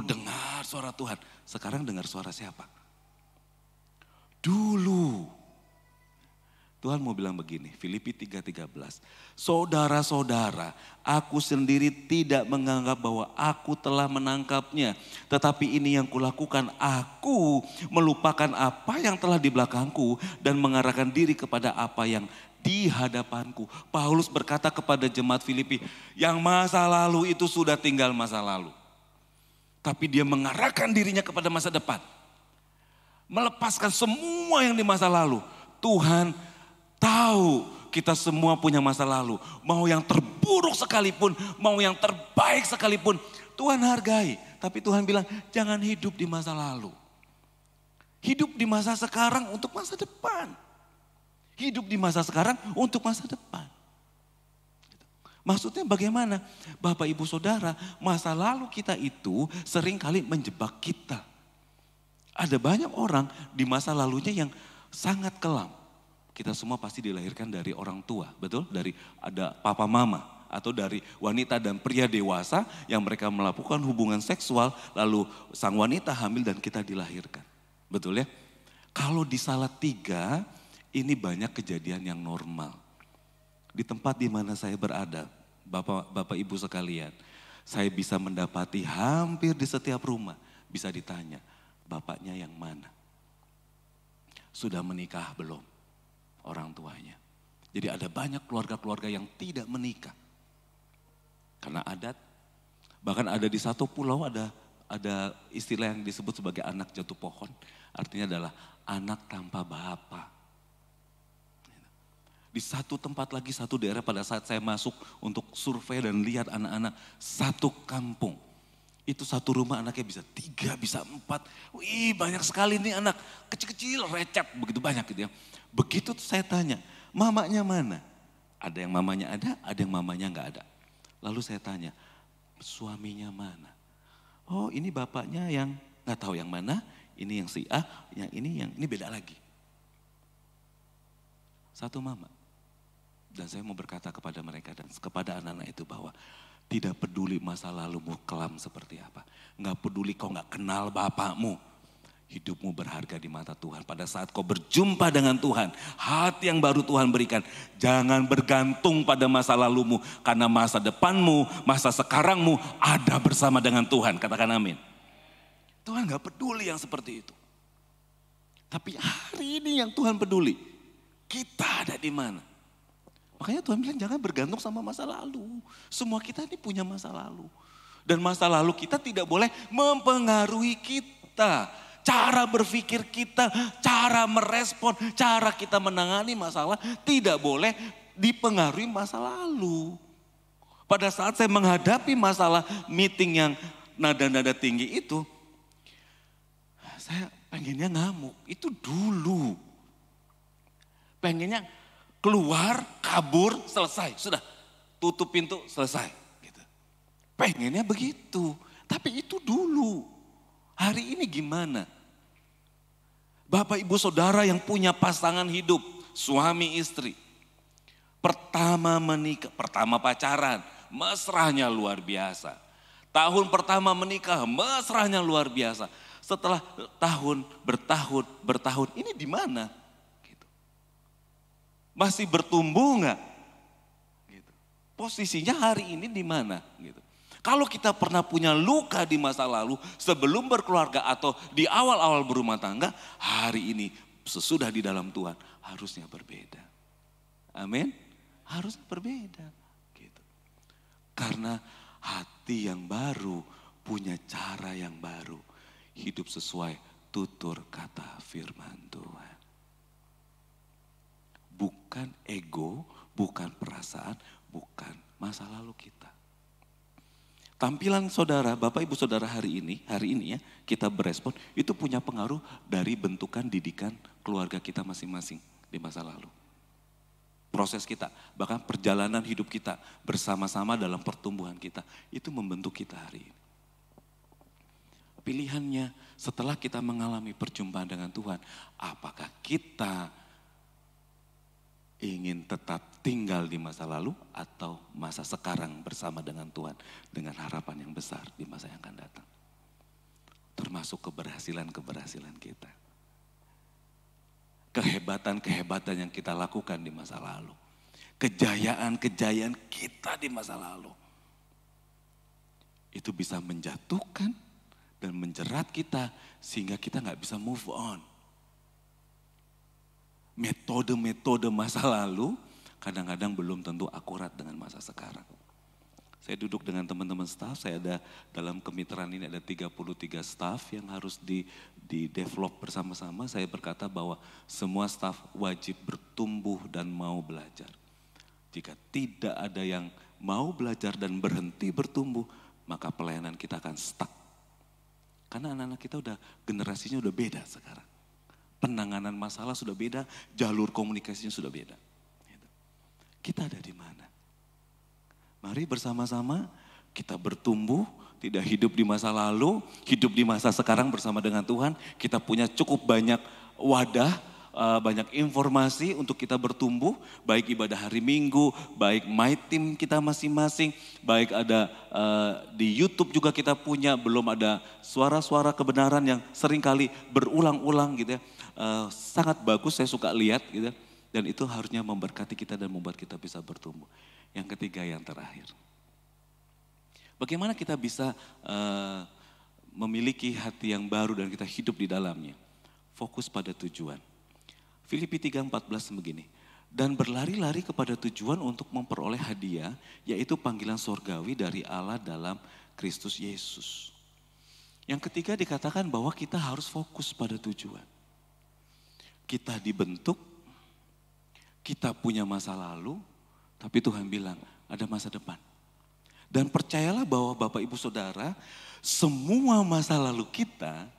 dengar suara Tuhan. Sekarang dengar suara siapa? Dulu. Tuhan mau bilang begini, Filipi 3:13. Saudara-saudara, aku sendiri tidak menganggap bahwa aku telah menangkapnya. Tetapi ini yang kulakukan, aku melupakan apa yang telah di belakangku dan mengarahkan diri kepada apa yang di hadapanku. Paulus berkata kepada jemaat Filipi, yang masa lalu itu sudah tinggal masa lalu. Tapi dia mengarahkan dirinya kepada masa depan. Melepaskan semua yang di masa lalu. Tuhan tahu kita semua punya masa lalu. Mau yang terburuk sekalipun, mau yang terbaik sekalipun, Tuhan hargai. Tapi Tuhan bilang, jangan hidup di masa lalu. Hidup di masa sekarang untuk masa depan. Hidup di masa sekarang untuk masa depan. Maksudnya bagaimana? Bapak Ibu Saudara, masa lalu kita itu seringkali menjebak kita. Ada banyak orang di masa lalunya yang sangat kelam. Kita semua pasti dilahirkan dari orang tua, betul? Dari ada papa mama atau dari wanita dan pria dewasa yang mereka melakukan hubungan seksual lalu sang wanita hamil dan kita dilahirkan. Betul ya? Kalau di Salatiga ini banyak kejadian yang normal. Di tempat di mana saya berada, Bapak Ibu sekalian, saya bisa mendapati hampir di setiap rumah bisa ditanya, bapaknya yang mana? Sudah menikah belum? Orang tuanya. Jadi ada banyak keluarga-keluarga yang tidak menikah. Karena adat, bahkan ada di satu pulau ada istilah yang disebut sebagai anak jatuh pohon. Artinya adalah anak tanpa bapa. Di satu tempat lagi, satu daerah pada saat saya masuk untuk survei dan lihat anak-anak satu kampung. Itu satu rumah anaknya bisa 3, bisa 4. Wih banyak sekali nih anak kecil-kecil recep begitu banyak gitu ya. Begitu saya tanya, mamanya mana? Ada yang mamanya ada yang mamanya enggak ada. Lalu saya tanya, suaminya mana? Oh ini bapaknya yang enggak tahu yang mana, ini yang si A, yang ini beda lagi. Satu mama. Dan saya mau berkata kepada mereka dan kepada anak-anak itu bahwa tidak peduli masa lalumu kelam seperti apa. Enggak peduli kau enggak kenal bapakmu. Hidupmu berharga di mata Tuhan. Pada saat kau berjumpa dengan Tuhan, hati yang baru Tuhan berikan. Jangan bergantung pada masa lalumu. Karena masa depanmu, masa sekarangmu ada bersama dengan Tuhan. Katakan amin. Tuhan gak peduli yang seperti itu. Tapi hari ini yang Tuhan peduli. Kita ada di mana? Makanya Tuhan bilang jangan bergantung sama masa lalu. Semua kita ini punya masa lalu. Dan masa lalu kita tidak boleh mempengaruhi kita. Cara berpikir kita, cara merespon, cara kita menangani masalah tidak boleh dipengaruhi masa lalu. Pada saat saya menghadapi masalah meeting yang nada-nada tinggi itu, saya pengennya ngamuk, itu dulu. Pengennya keluar, kabur, selesai, sudah tutup pintu, selesai. Gitu. Pengennya begitu, tapi itu dulu. Hari ini gimana? Bapak ibu saudara yang punya pasangan hidup, suami istri. Pertama menikah, pertama pacaran, mesranya luar biasa. Tahun pertama menikah, mesranya luar biasa. Setelah bertahun, ini di mana? Gitu. Masih bertumbuh nggak? Gitu. Posisinya hari ini di mana? Gitu. Kalau kita pernah punya luka di masa lalu sebelum berkeluarga atau di awal-awal berumah tangga, hari ini sesudah di dalam Tuhan harusnya berbeda. Amin. Harusnya berbeda. Gitu. Karena hati yang baru punya cara yang baru. Hidup sesuai tutur kata firman Tuhan. Bukan ego, bukan perasaan, bukan masa lalu kita. Tampilan saudara, Bapak Ibu Saudara hari ini ya, kita berespon, itu punya pengaruh dari bentukan didikan keluarga kita masing-masing di masa lalu. Proses kita, bahkan perjalanan hidup kita bersama-sama dalam pertumbuhan kita, itu membentuk kita hari ini. Pilihannya setelah kita mengalami perjumpaan dengan Tuhan, apakah kita ingin tetap tinggal di masa lalu atau masa sekarang bersama dengan Tuhan dengan harapan yang besar di masa yang akan datang. Termasuk keberhasilan-keberhasilan kita. Kehebatan-kehebatan yang kita lakukan di masa lalu. Kejayaan-kejayaan kita di masa lalu. Itu bisa menjatuhkan dan menjerat kita sehingga kita gak bisa move on. Metode-metode masa lalu kadang-kadang belum tentu akurat dengan masa sekarang. Saya duduk dengan teman-teman staff, saya ada dalam kemitraan ini ada 33 staff yang harus di-develop bersama-sama. Saya berkata bahwa semua staff wajib bertumbuh dan mau belajar. Jika tidak ada yang mau belajar dan berhenti bertumbuh, maka pelayanan kita akan stuck. Karena anak-anak kita generasinya udah beda sekarang. Penanganan masalah sudah beda, jalur komunikasinya sudah beda. Kita ada di mana? Mari bersama-sama kita bertumbuh, tidak hidup di masa lalu, hidup di masa sekarang bersama dengan Tuhan. Kita punya cukup banyak wadah, banyak informasi untuk kita bertumbuh, baik ibadah hari Minggu, baik my team kita masing-masing, baik ada di YouTube juga kita punya, belum ada suara-suara kebenaran yang seringkali berulang-ulang gitu ya. Sangat bagus, saya suka lihat gitu. Dan itu harusnya memberkati kita dan membuat kita bisa bertumbuh. Yang ketiga, yang terakhir. Bagaimana kita bisa memiliki hati yang baru dan kita hidup di dalamnya. Fokus pada tujuan. Filipi 3:14 begini. Dan berlari-lari kepada tujuan untuk memperoleh hadiah, yaitu panggilan sorgawi dari Allah dalam Kristus Yesus. Yang ketiga dikatakan bahwa kita harus fokus pada tujuan. Kita dibentuk, kita punya masa lalu, tapi Tuhan bilang ada masa depan. Dan percayalah bahwa Bapak Ibu Saudara, semua masa lalu kita,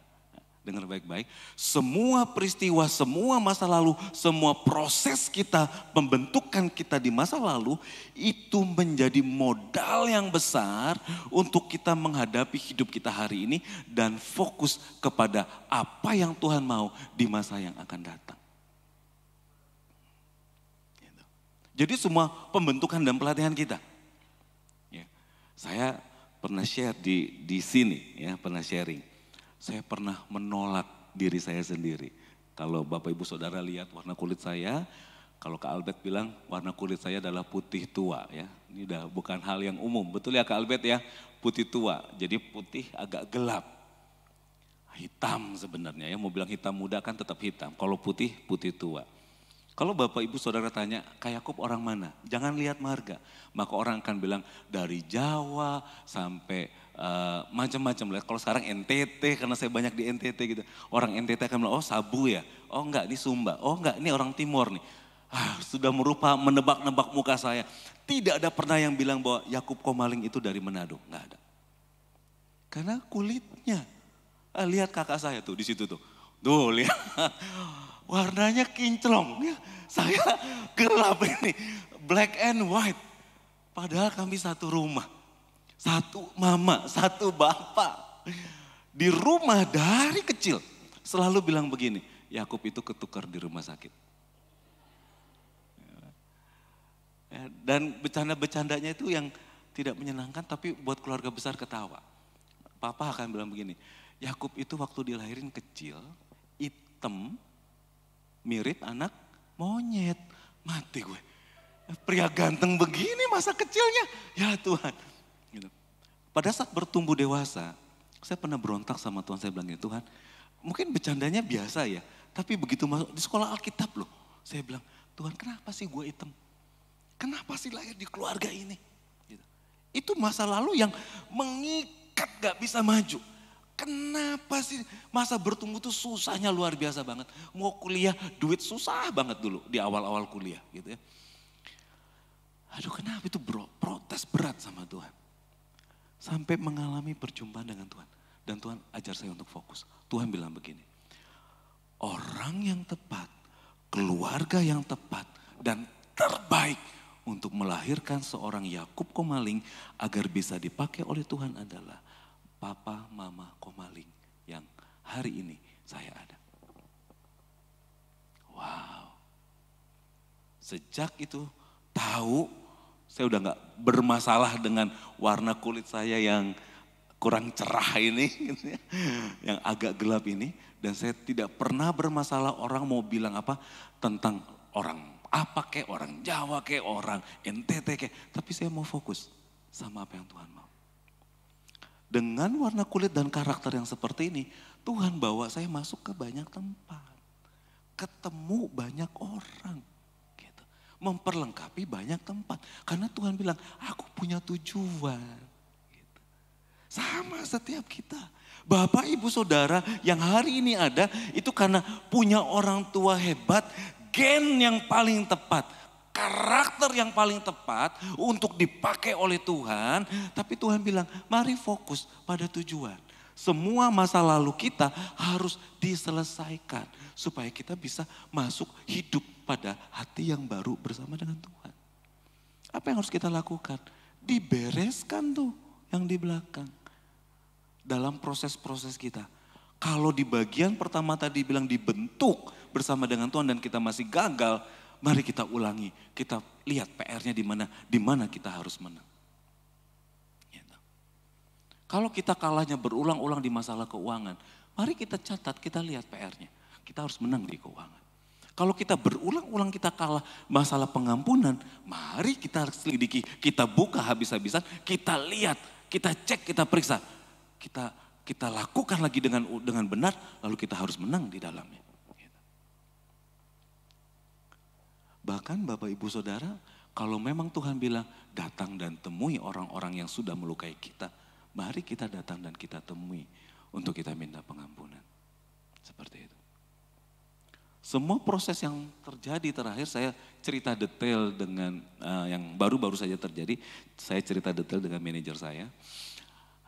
dengar baik-baik, semua peristiwa, semua masa lalu, semua proses kita, pembentukan kita di masa lalu, itu menjadi modal yang besar untuk kita menghadapi hidup kita hari ini dan fokus kepada apa yang Tuhan mau di masa yang akan datang. Jadi semua pembentukan dan pelatihan kita. Ya, saya pernah share di sini, ya, pernah sharing. Saya pernah menolak diri saya sendiri. Kalau Bapak Ibu Saudara lihat warna kulit saya, kalau Kak Albert bilang warna kulit saya adalah putih tua ya. Ini udah bukan hal yang umum, betul ya Kak Albert ya, putih tua. Jadi putih agak gelap. Hitam sebenarnya ya, mau bilang hitam muda kan tetap hitam. Kalau putih, putih tua. Kalau Bapak Ibu Saudara tanya, Kak Yakub orang mana? Jangan lihat marga. Maka orang akan bilang dari Jawa sampai macam-macam. Kalau sekarang NTT, karena saya banyak di NTT gitu. Orang NTT akan bilang, oh Sabu ya? Oh enggak, ini Sumba. Oh enggak, ini orang Timur nih. Sudah menebak-nebak muka saya. Tidak ada pernah yang bilang bahwa Yakub Komaling itu dari Manado. Enggak ada. Karena kulitnya. Lihat kakak saya tuh di situ tuh. Tuh lihat. Warnanya kinclong. Saya gelap ini. Black and white. Padahal kami satu rumah. Satu mama, satu bapak. Di rumah dari kecil. Selalu bilang begini. Yakub itu ketukar di rumah sakit. Dan bercanda-bercandanya itu yang tidak menyenangkan tapi buat keluarga besar ketawa. Papa akan bilang begini. Yakub itu waktu dilahirin kecil, hitam, mirip anak monyet. Mati gue. Pria ganteng begini masa kecilnya. Ya Tuhan. Gitu. Pada saat bertumbuh dewasa, saya pernah berontak sama Tuhan. Saya bilang, Tuhan mungkin bercandanya biasa ya. Tapi begitu masuk di sekolah Alkitab loh. Saya bilang, Tuhan kenapa sih gue hitam? Kenapa sih lahir di keluarga ini? Gitu. Itu masa lalu yang mengikat gak bisa maju. Kenapa sih masa bertumbuh itu susahnya luar biasa banget. Mau kuliah duit susah banget dulu di awal-awal kuliah gitu ya. Aduh kenapa itu protes berat sama Tuhan. Sampai mengalami perjumpaan dengan Tuhan. Dan Tuhan ajar saya untuk fokus. Tuhan bilang begini. Orang yang tepat, keluarga yang tepat dan terbaik untuk melahirkan seorang Yakub Komaling agar bisa dipakai oleh Tuhan adalah Papa Mama Komaling yang hari ini saya ada. Wow. Sejak itu tahu saya udah gak bermasalah dengan warna kulit saya yang kurang cerah ini, gitu ya, yang agak gelap ini. Dan saya tidak pernah bermasalah orang mau bilang apa tentang orang apa kayak orang Jawa kayak orang NTT kayak. Tapi saya mau fokus sama apa yang Tuhan mau. Dengan warna kulit dan karakter yang seperti ini, Tuhan bawa saya masuk ke banyak tempat. Ketemu banyak orang. Memperlengkapi banyak tempat. Karena Tuhan bilang, aku punya tujuan. Gitu. Sama setiap kita. Bapak, ibu, saudara yang hari ini ada, itu karena punya orang tua hebat, gen yang paling tepat, karakter yang paling tepat untuk dipakai oleh Tuhan. Tapi Tuhan bilang, mari fokus pada tujuan. Semua masa lalu kita harus diselesaikan supaya kita bisa masuk hidup pada hati yang baru bersama dengan Tuhan. Apa yang harus kita lakukan? Dibereskan tuh yang di belakang. Dalam proses-proses kita. Kalau di bagian pertama tadi bilang dibentuk bersama dengan Tuhan dan kita masih gagal, mari kita ulangi. Kita lihat PR-nya di mana kita harus menang. Kalau kita kalahnya berulang-ulang di masalah keuangan, mari kita catat, kita lihat PR-nya. Kita harus menang di keuangan. Kalau kita berulang-ulang kita kalah masalah pengampunan, mari kita selidiki, kita buka habis-habisan, kita lihat, kita cek, kita periksa. Kita lakukan lagi dengan benar, lalu kita harus menang di dalamnya. Bahkan Bapak Ibu Saudara, kalau memang Tuhan bilang datang dan temui orang-orang yang sudah melukai kita, mari kita datang dan kita temui untuk kita minta pengampunan. Seperti itu. Semua proses yang terjadi terakhir saya cerita detail dengan yang baru-baru saja terjadi. Saya cerita detail dengan manajer saya.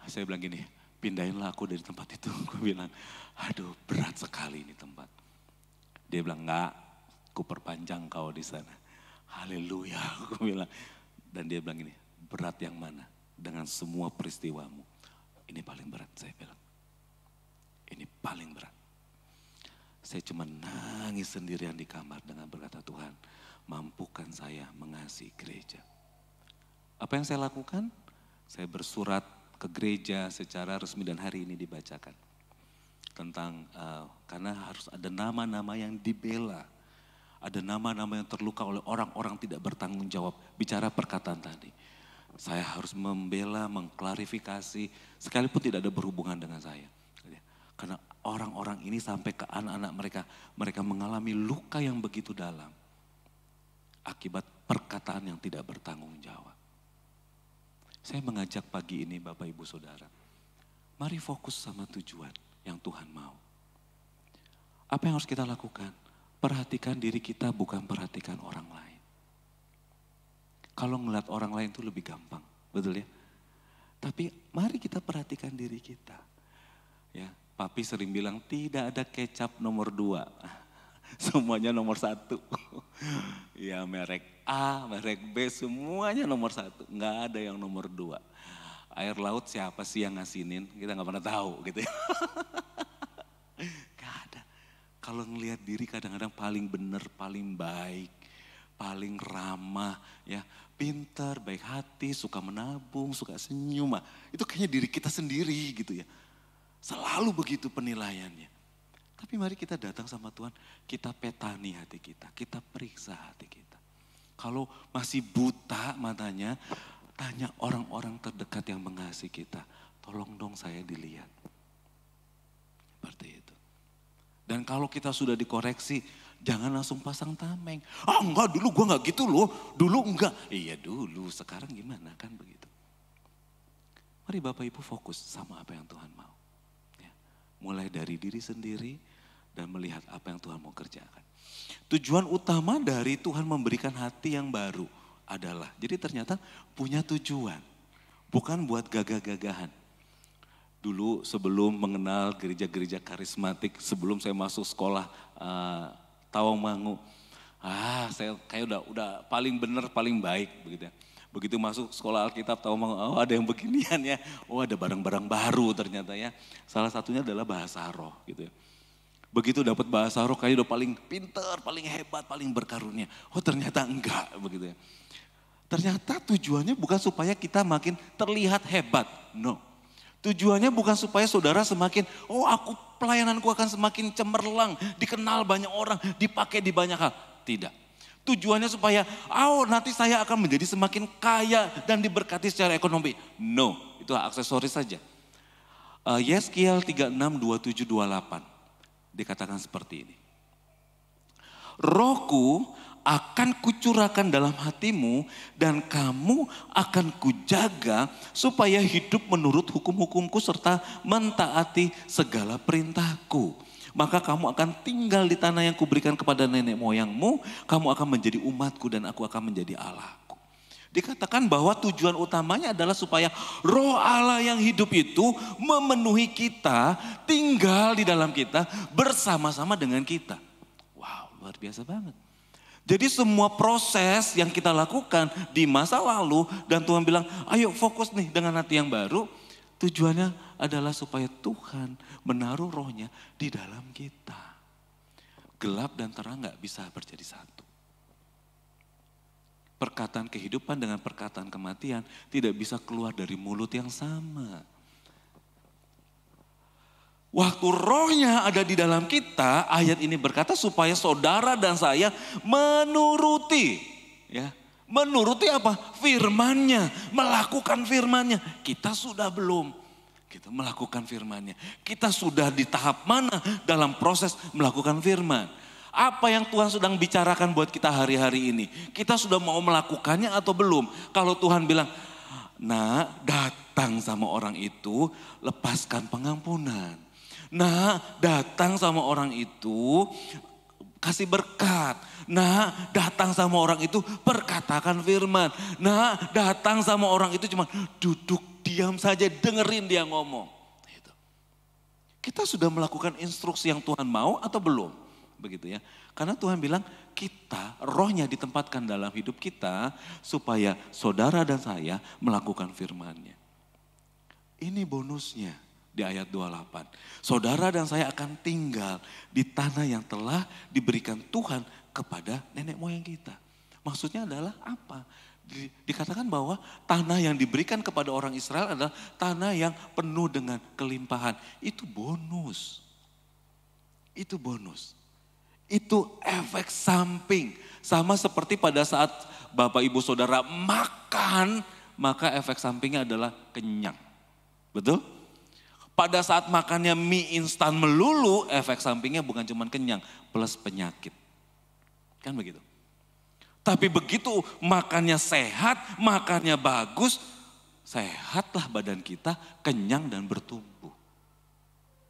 Saya bilang gini, pindahinlah aku dari tempat itu. Gue bilang, aduh berat sekali ini tempat. Dia bilang, enggak, aku perpanjang kau di sana. Haleluya, aku bilang. Dan dia bilang gini, berat yang mana? Dengan semua peristiwamu. Ini paling berat, saya bilang. Ini paling berat. Saya cuma nangis sendirian di kamar dengan berkata, Tuhan, mampukan saya mengasihi gereja. Apa yang saya lakukan? Saya bersurat ke gereja secara resmi dan hari ini dibacakan. Tentang, karena harus ada nama-nama yang dibela. Ada nama-nama yang terluka oleh orang-orang tidak bertanggung jawab. Bicara perkataan tadi. Saya harus membela, mengklarifikasi, sekalipun tidak ada berhubungan dengan saya. Karena orang-orang ini sampai ke anak-anak mereka mengalami luka yang begitu dalam. Akibat perkataan yang tidak bertanggung jawab. Saya mengajak pagi ini Bapak Ibu Saudara, mari fokus sama tujuan yang Tuhan mau. Apa yang harus kita lakukan? Perhatikan diri kita, bukan perhatikan orang lain. Kalau ngeliat orang lain itu lebih gampang, betul ya? Tapi mari kita perhatikan diri kita. Ya, papi sering bilang tidak ada kecap nomor 2. Semuanya nomor 1. Ya merek A, merek B, semuanya nomor 1. Nggak ada yang nomor 2. Air laut siapa sih yang ngasinin? Kita nggak pernah tahu gitu ya. Nggak ada. Kalau ngelihat diri kadang-kadang paling benar, paling baik, paling ramah, ya pintar, baik hati, suka menabung, suka senyum. Itu kayaknya diri kita sendiri gitu ya. Selalu begitu penilaiannya. Tapi mari kita datang sama Tuhan, kita petani hati kita periksa hati kita. Kalau masih buta matanya, tanya orang-orang terdekat yang mengasihi kita. Tolong dong saya dilihat. Seperti itu. Dan kalau kita sudah dikoreksi, jangan langsung pasang tameng. Ah enggak, dulu gue enggak gitu loh. Dulu enggak. Iya dulu, sekarang gimana kan begitu. Mari Bapak Ibu fokus sama apa yang Tuhan mau. Ya, mulai dari diri sendiri dan melihat apa yang Tuhan mau kerjakan. Tujuan utama dari Tuhan memberikan hati yang baru adalah, jadi ternyata punya tujuan. Bukan buat gagah-gagahan. Dulu sebelum mengenal gereja-gereja karismatik, sebelum saya masuk sekolah Tawangmangu, saya kayak udah paling benar, paling baik begitu ya. Begitu masuk sekolah Alkitab Tawangmangu, oh ada yang beginian ya, oh ada barang-barang baru ternyata ya. Salah satunya adalah bahasa roh gitu ya. Begitu dapat bahasa roh kayaknya udah paling pinter, paling hebat, paling berkarunia. Oh ternyata enggak begitu ya. Ternyata tujuannya bukan supaya kita makin terlihat hebat. No. Tujuannya bukan supaya saudara semakin, oh aku pelayananku akan semakin cemerlang, dikenal banyak orang, dipakai di banyak hal. Tidak. Tujuannya supaya, oh nanti saya akan menjadi semakin kaya dan diberkati secara ekonomi. No, itu aksesoris saja. Yeskiel 36, 27, 28. Dikatakan seperti ini. Rohku akan kucurahkan dalam hatimu dan kamu akan kujaga supaya hidup menurut hukum-hukumku serta mentaati segala perintahku. Maka kamu akan tinggal di tanah yang kuberikan kepada nenek moyangmu, kamu akan menjadi umatku dan aku akan menjadi Allahku. Dikatakan bahwa tujuan utamanya adalah supaya roh Allah yang hidup itu memenuhi kita, tinggal di dalam kita, bersama-sama dengan kita. Wow, luar biasa banget. Jadi semua proses yang kita lakukan di masa lalu dan Tuhan bilang, ayo fokus nih dengan hati yang baru. Tujuannya adalah supaya Tuhan menaruh rohnya di dalam kita. Gelap dan terang gak bisa menjadi satu. Perkataan kehidupan dengan perkataan kematian tidak bisa keluar dari mulut yang sama. Waktu rohnya ada di dalam kita, ayat ini berkata supaya saudara dan saya menuruti. Ya, menuruti apa? Firman-Nya, melakukan firman-Nya. Kita sudah belum. Kita melakukan firman-Nya. Kita sudah di tahap mana dalam proses melakukan firman? Apa yang Tuhan sedang bicarakan buat kita hari-hari ini? Kita sudah mau melakukannya atau belum? Kalau Tuhan bilang, nah datang sama orang itu, lepaskan pengampunan. Nah datang sama orang itu, kasih berkat. Nah datang sama orang itu, perkatakan firman. Nah datang sama orang itu cuma duduk diam saja, dengerin dia ngomong. Kita sudah melakukan instruksi yang Tuhan mau atau belum? Begitu ya. Karena Tuhan bilang kita, rohnya ditempatkan dalam hidup kita supaya saudara dan saya melakukan firman-Nya. Ini bonusnya di ayat 28. Saudara dan saya akan tinggal di tanah yang telah diberikan Tuhan kepada nenek moyang kita. Maksudnya adalah apa? Dikatakan bahwa tanah yang diberikan kepada orang Israel adalah tanah yang penuh dengan kelimpahan. Itu bonus. Itu bonus. Itu efek samping. Sama seperti pada saat Bapak Ibu Saudara makan, maka efek sampingnya adalah kenyang. Betul? Pada saat makannya mie instan melulu, efek sampingnya bukan cuma kenyang, plus penyakit. Kan begitu? Tapi begitu makannya sehat, makannya bagus, sehatlah badan kita, kenyang dan bertumbuh.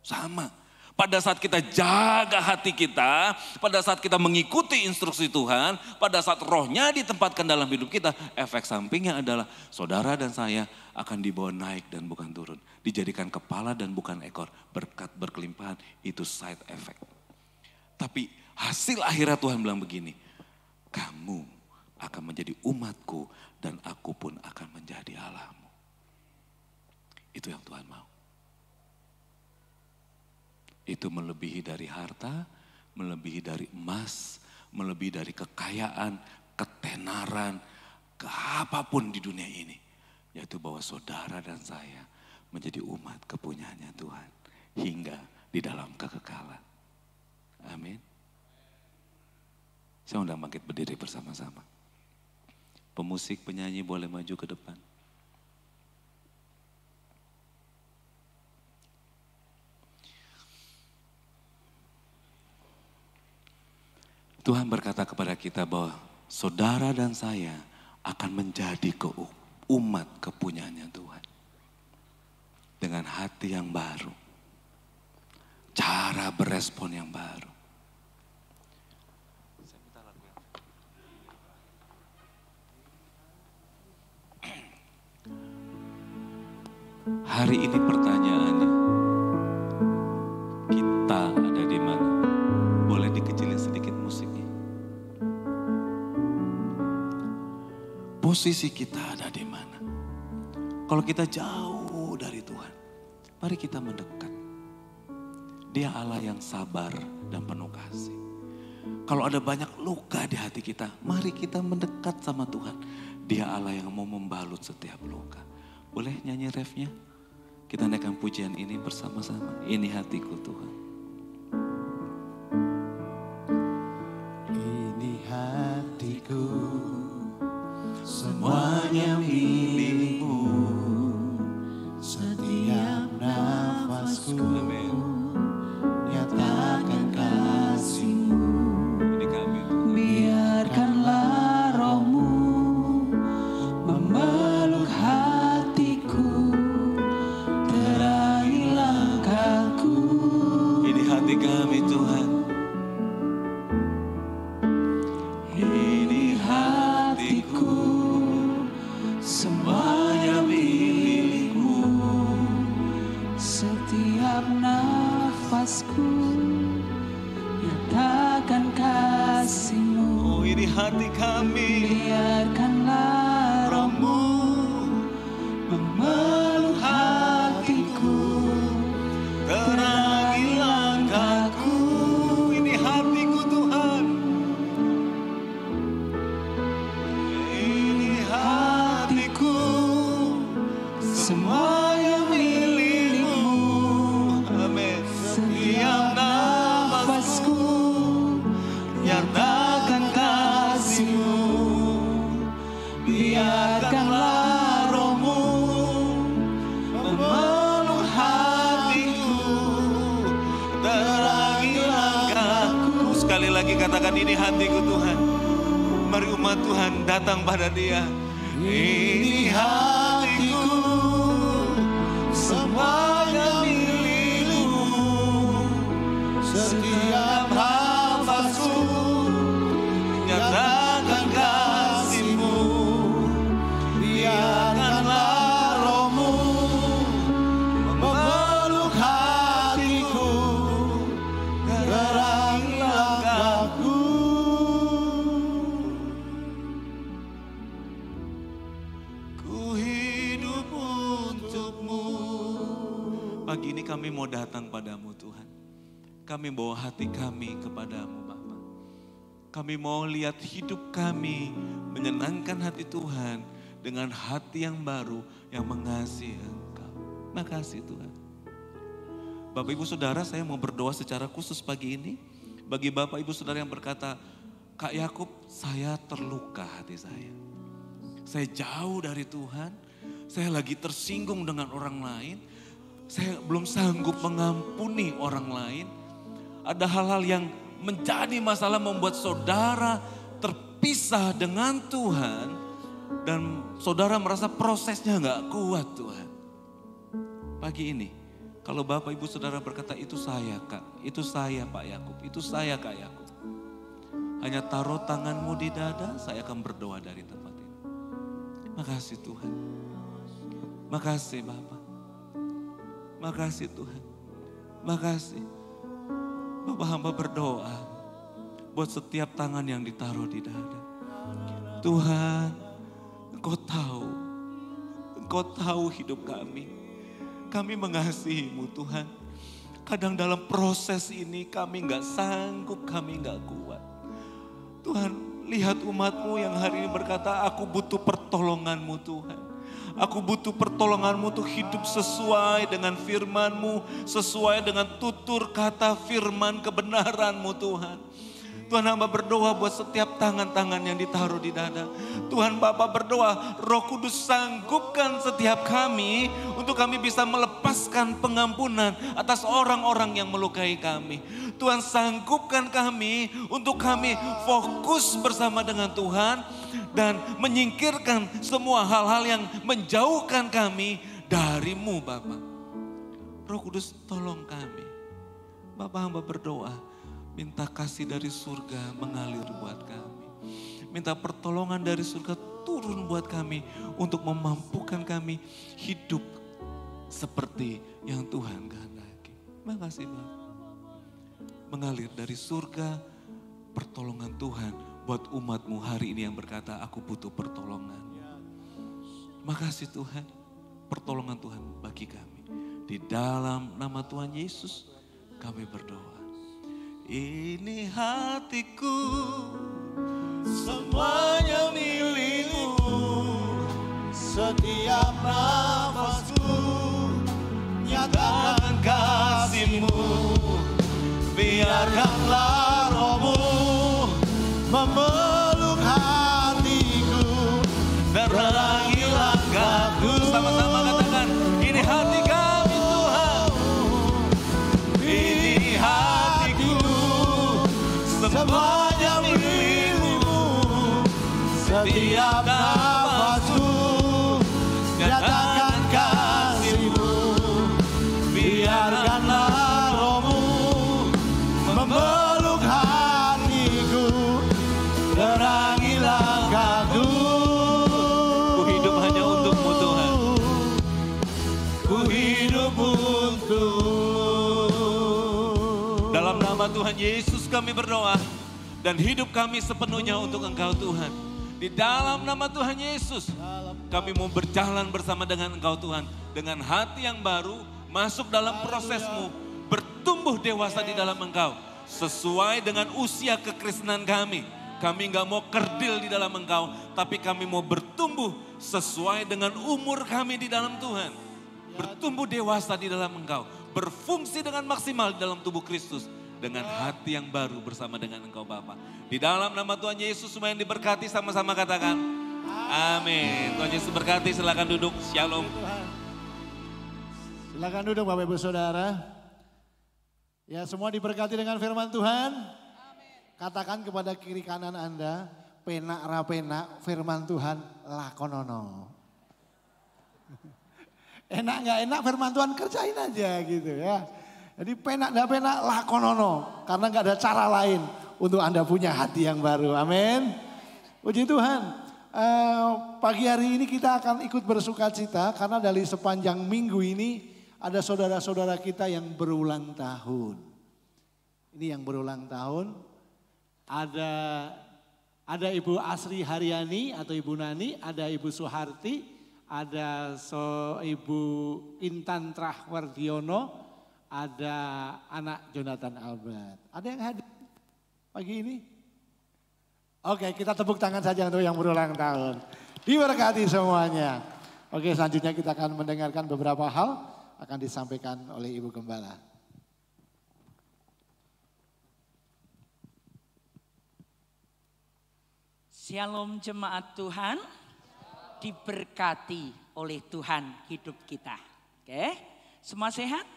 Sama. Pada saat kita jaga hati kita, pada saat kita mengikuti instruksi Tuhan, pada saat rohnya ditempatkan dalam hidup kita, efek sampingnya adalah saudara dan saya akan dibawa naik dan bukan turun. Dijadikan kepala dan bukan ekor, berkat berkelimpahan, itu side effect. Tapi hasil akhirnya Tuhan bilang begini, kamu akan menjadi umatku dan aku pun akan menjadi Allahmu. Itu yang Tuhan mau. Itu melebihi dari harta, melebihi dari emas, melebihi dari kekayaan, ketenaran, ke apapun di dunia ini. Yaitu bahwa saudara dan saya menjadi umat kepunyaannya Tuhan. Hingga di dalam kekekalan. Amin. Saya undang bangkit berdiri bersama-sama. Pemusik, penyanyi boleh maju ke depan. Tuhan berkata kepada kita bahwa saudara dan saya akan menjadi umat kepunyaannya Tuhan. Dengan hati yang baru. Cara berespon yang baru. Hari ini pertanyaannya, kita ada di mana? Boleh dikecilin sedikit musiknya. Posisi kita ada di mana? Kalau kita jauh dari Tuhan, mari kita mendekat. Dia Allah yang sabar dan penuh kasih. Kalau ada banyak luka di hati kita, mari kita mendekat sama Tuhan. Dia Allah yang mau membalut setiap luka. Boleh nyanyi refnya? Kita naikkan pujian ini bersama-sama. Ini hatiku Tuhan. Ini hatiku, semuanya milikmu. Setiap nafasku, nyatakan kasih-Mu. Ini kami. Biarkanlah roh-Mu memeluk hatiku, terangi langkahku. Ini hati kami Tuhan. Ini hatiku, semuanya milik-Mu. Setiap nafasku, nyatakan kasih-Mu. Oh, ini hati kami. Biarkanlah roh-Mu memeluk hatiku, Terangi langkahku. Ini hatiku Tuhan. Ini hatiku. semuanya milik-Mu. Amin. Setiap nafasku, nyatakan kasih-Mu. Biarkanlah roh-Mu memeluk hatiku, Terangi langkahku. Sekali lagi katakan ini hatiku Tuhan. Mari umat Tuhan datang pada Dia. Ini hatiku, semuanya milik-Mu. Setiap nafasku, nyatakan kasih-Mu. Biarkanlah roh-Mu memeluk hatiku, terangi langkahku. Ku hidup untuk-Mu. Pagi ini kami mau datang padamu Tuhan. Kami bawa hati kami kepadamu Bapa. Kami mau lihat hidup kami menyenangkan hati Tuhan dengan hati yang baru yang mengasihi Engkau. Makasih Tuhan. Bapak Ibu Saudara, saya mau berdoa secara khusus pagi ini. Bagi Bapak Ibu Saudara yang berkata, Kak Yakub, saya terluka hati saya. Saya jauh dari Tuhan, saya lagi tersinggung dengan orang lain. Saya belum sanggup mengampuni orang lain. Ada hal-hal yang menjadi masalah membuat saudara terpisah dengan Tuhan. Dan saudara merasa prosesnya gak kuat Tuhan. Pagi ini, kalau Bapak Ibu Saudara berkata itu saya Kak, itu saya Pak Yakub, itu saya Kak Yakub. Hanya taruh tanganmu di dada, saya akan berdoa dari tempat ini. Makasih Tuhan. Makasih Bapak. Makasih Tuhan. Makasih. Bapak hamba berdoa buat setiap tangan yang ditaruh di dada. Tuhan, Engkau tahu. Engkau tahu hidup kami. Kami mengasihi-Mu Tuhan. Kadang dalam proses ini kami gak sanggup, kami gak kuat. Tuhan, lihat umat-Mu yang hari ini berkata, aku butuh pertolongan-Mu Tuhan. Aku butuh pertolongan-Mu untuk hidup sesuai dengan firman-Mu, sesuai dengan tutur kata firman kebenaran-Mu Tuhan. Tuhan hamba berdoa buat setiap tangan-tangan yang ditaruh di dada. Tuhan Bapa berdoa, Roh Kudus sanggupkan setiap kami untuk kami bisa melepaskan pengampunan atas orang-orang yang melukai kami. Tuhan sanggupkan kami untuk kami fokus bersama dengan Tuhan dan menyingkirkan semua hal-hal yang menjauhkan kami dari-Mu Bapa. Roh Kudus tolong kami. Bapa hamba berdoa, minta kasih dari surga mengalir buat kami. Minta pertolongan dari surga turun buat kami untuk memampukan kami hidup seperti yang Tuhan kehendaki. Makasih Bapak. Mengalir dari surga pertolongan Tuhan buat umat-Mu hari ini yang berkata aku butuh pertolongan. Makasih Tuhan, pertolongan Tuhan bagi kami. Di dalam nama Tuhan Yesus kami berdoa. Ini hatiku, semuanya milikmu. Setiap nafasku, nyatakan kasih-Mu. Biarkanlah Roh-Mu memeluk hatiku, terangi langkahku. Sama-sama katakan, ini hati kami Tuhan. Ini hatiku, semuanya milikmu. Setiap nafasku, nyatakan kasih-Mu. Biarkanlah Roh-Mu memeluk hatiku, terangi langkahku. Ku hidup hanya untuk-Mu Tuhan. Ku hidup untuk. Dalam nama Tuhan Yesus kami berdoa. Dan hidup kami sepenuhnya untuk Engkau Tuhan. Di dalam nama Tuhan Yesus, kami mau berjalan bersama dengan Engkau Tuhan. Dengan hati yang baru, masuk dalam prosesmu, bertumbuh dewasa di dalam Engkau. Sesuai dengan usia kekristenan kami. Kami gak mau kerdil di dalam Engkau, tapi kami mau bertumbuh sesuai dengan umur kami di dalam Tuhan. Bertumbuh dewasa di dalam Engkau. Berfungsi dengan maksimal di dalam tubuh Kristus. Dengan hati yang baru bersama dengan Engkau Bapa. Di dalam nama Tuhan Yesus semua yang diberkati sama-sama katakan. Amin. Tuhan Yesus berkati, silakan duduk. Shalom. Silakan duduk Bapak Ibu Saudara. Ya, semua diberkati dengan firman Tuhan. Katakan kepada kiri kanan Anda, penak rapena firman Tuhan lakonono. Enak nggak enak firman Tuhan kerjain aja gitu ya. Jadi penak nggak penak lakonono, karena nggak ada cara lain untuk Anda punya hati yang baru. Amin. Puji Tuhan. Pagi hari ini kita akan ikut bersuka cita karena dari sepanjang minggu ini ada saudara-saudara kita yang berulang tahun. Ini yang berulang tahun. Ada Ibu Asri Haryani atau Ibu Nani, ada Ibu Suharti, ada Ibu Intan Trahwardiono, ada anak Jonathan Albert. Ada yang hadir pagi ini? Oke, kita tepuk tangan saja untuk yang berulang tahun. Diberkati semuanya. Oke, selanjutnya kita akan mendengarkan beberapa hal akan disampaikan oleh Ibu Gembala. Shalom jemaat Tuhan, diberkati oleh Tuhan hidup kita. Oke, semua sehat?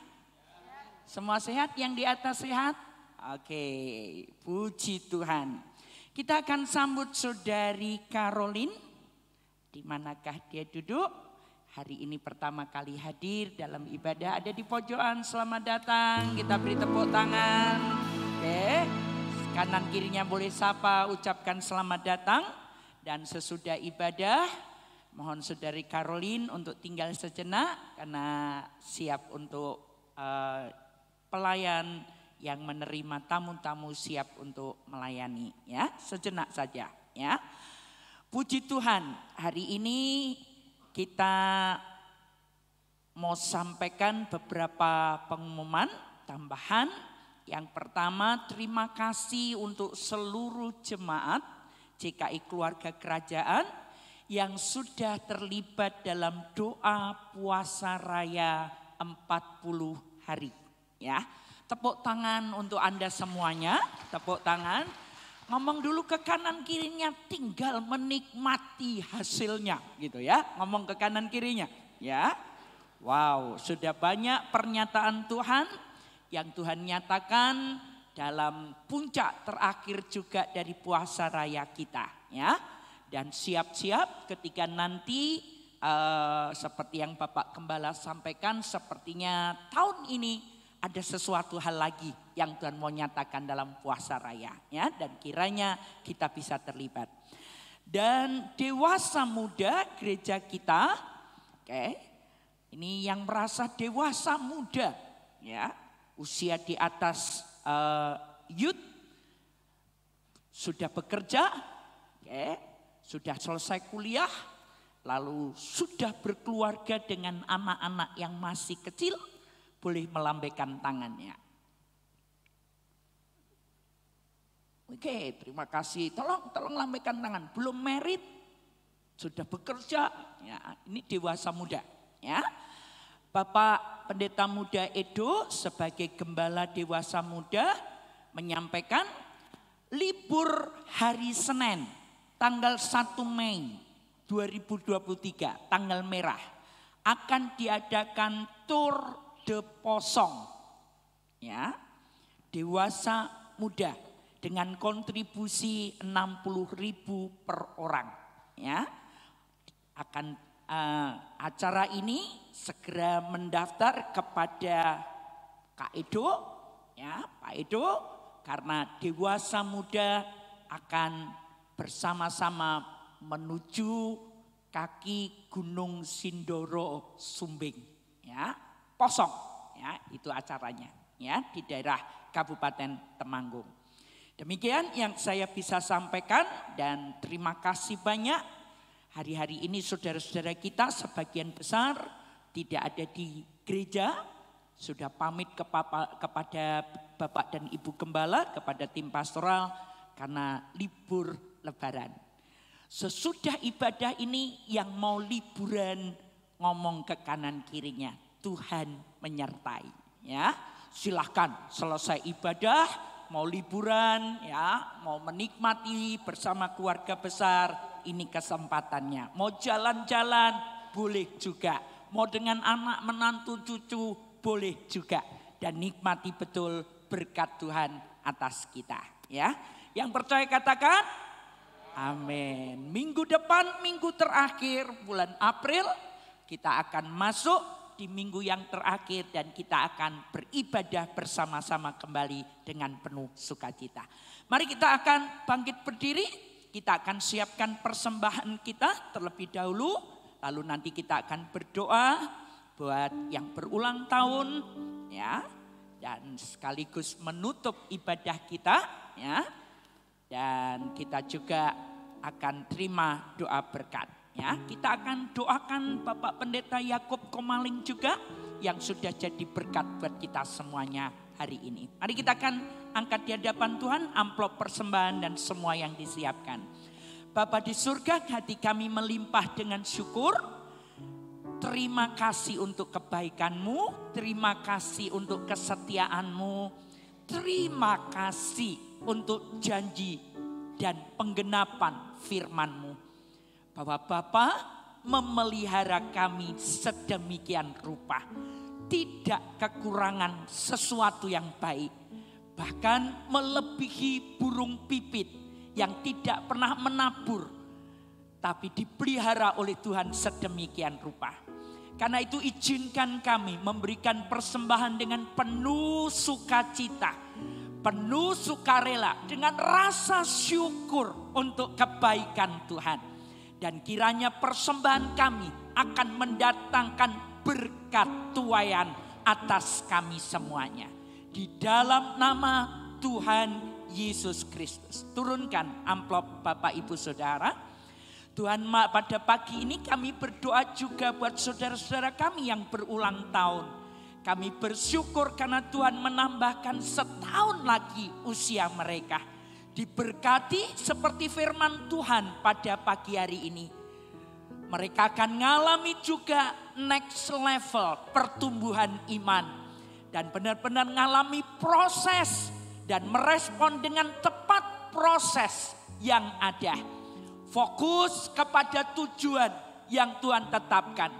Semua sehat, yang di atas sehat? Oke, puji Tuhan. Kita akan sambut saudari Caroline. Di manakah dia duduk? Hari ini pertama kali hadir dalam ibadah, ada di pojokan. Selamat datang, kita beri tepuk tangan. Oke, kanan kirinya boleh sapa, ucapkan selamat datang. Dan sesudah ibadah, mohon saudari Caroline untuk tinggal sejenak karena siap untuk pelayan yang menerima tamu-tamu, siap untuk melayani ya, sejenak saja ya. Puji Tuhan, hari ini kita mau sampaikan beberapa pengumuman tambahan. Yang pertama, terima kasih untuk seluruh jemaat JKI Keluarga Kerajaan yang sudah terlibat dalam doa puasa raya 40 hari. Ya, tepuk tangan untuk Anda semuanya, tepuk tangan. Ngomong dulu ke kanan kirinya, tinggal menikmati hasilnya gitu ya. Ngomong ke kanan kirinya ya. Wow, sudah banyak pernyataan Tuhan yang Tuhan nyatakan dalam puncak terakhir juga dari puasa raya kita ya. Dan siap-siap ketika nanti seperti yang Bapak Gembala sampaikan, sepertinya tahun ini ada sesuatu hal lagi yang Tuhan mau nyatakan dalam puasa raya ya, dan kiranya kita bisa terlibat. Dan dewasa muda gereja kita, oke, ini yang merasa dewasa muda ya, usia di atas youth, sudah bekerja, oke, sudah selesai kuliah, lalu sudah berkeluarga dengan anak-anak yang masih kecil, boleh melambaikan tangannya. Oke, terima kasih. Tolong lambaikan tangan. Belum merit, sudah bekerja. Ya, ini dewasa muda. Ya, Bapak Pendeta Muda Edo sebagai Gembala Dewasa Muda menyampaikan libur hari Senin tanggal 1 Mei 2023, tanggal merah, akan diadakan Tour de Posong. Ya, dewasa muda dengan kontribusi 60.000 per orang. Ya, akan acara ini segera mendaftar kepada Kak Edo, ya Pak Edo, karena dewasa muda akan bersama-sama menuju kaki Gunung Sindoro Sumbing, ya Posong, ya itu acaranya, ya di daerah Kabupaten Temanggung. Demikian yang saya bisa sampaikan dan terima kasih banyak. Hari-hari ini saudara-saudara kita sebagian besar tidak ada di gereja, sudah pamit kepada Bapak dan Ibu Gembala, kepada tim pastoral karena libur Lebaran. Sesudah ibadah ini yang mau liburan ngomong ke kanan kirinya, Tuhan menyertai. Ya, silahkan selesai ibadah, mau liburan, ya, mau menikmati bersama keluarga besar. Ini kesempatannya. Mau jalan-jalan boleh juga. Mau dengan anak menantu cucu boleh juga. Dan nikmati betul berkat Tuhan atas kita. Ya, yang percaya katakan amin. Minggu depan, minggu terakhir bulan April, kita akan masuk di minggu yang terakhir dan kita akan beribadah bersama-sama kembali dengan penuh sukacita. Mari kita akan bangkit berdiri. Kita akan siapkan persembahan kita terlebih dahulu. Lalu nanti kita akan berdoa buat yang berulang tahun, ya, dan sekaligus menutup ibadah kita, ya. Dan kita juga akan terima doa berkat, ya. Kita akan doakan Bapak Pendeta Yakub Komaling juga yang sudah jadi berkat buat kita semuanya hari ini. Mari kita akan angkat di hadapan Tuhan amplop persembahan dan semua yang disiapkan. Bapa di surga, hati kami melimpah dengan syukur. Terima kasih untuk kebaikan-Mu, terima kasih untuk kesetiaan-Mu, terima kasih untuk janji dan penggenapan firman-Mu. Bahwa Bapa memelihara kami sedemikian rupa. Tidak kekurangan sesuatu yang baik. Bahkan melebihi burung pipit yang tidak pernah menabur. Tapi dipelihara oleh Tuhan sedemikian rupa. Karena itu izinkan kami memberikan persembahan dengan penuh sukacita. Penuh sukarela dengan rasa syukur untuk kebaikan Tuhan. Dan kiranya persembahan kami akan mendatangkan berkat tuaian atas kami semuanya. Di dalam nama Tuhan Yesus Kristus. Turunkan amplop Bapak Ibu Saudara. Tuhan, pada pagi ini kami berdoa juga buat saudara-saudara kami yang berulang tahun. Kami bersyukur karena Tuhan menambahkan setahun lagi usia mereka. Diberkati seperti firman Tuhan pada pagi hari ini. Mereka akan mengalami juga next level pertumbuhan iman. Dan benar-benar mengalami proses dan merespon dengan tepat proses yang ada. Fokus kepada tujuan yang Tuhan tetapkan.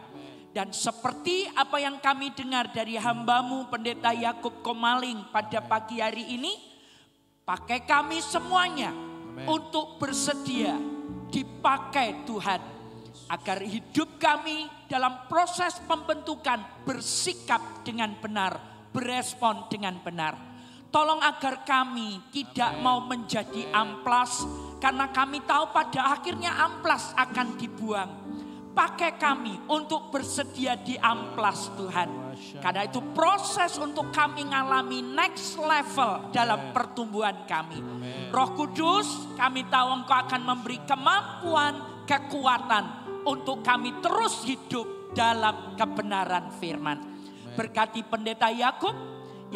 Dan seperti apa yang kami dengar dari hamba-Mu Pendeta Yakub Komaling pada pagi hari ini. Pakai kami semuanya untuk bersedia dipakai Tuhan. Agar hidup kami dalam proses pembentukan bersikap dengan benar, berespon dengan benar. Tolong agar kami tidak mau menjadi amplas, karena kami tahu pada akhirnya amplas akan dibuang. Pakai kami untuk bersedia di amplas Tuhan. Karena itu proses untuk kami mengalami next level dalam pertumbuhan kami. Roh Kudus, kami tahu Engkau akan memberi kemampuan, kekuatan untuk kami terus hidup dalam kebenaran firman. Berkati Pendeta Yakub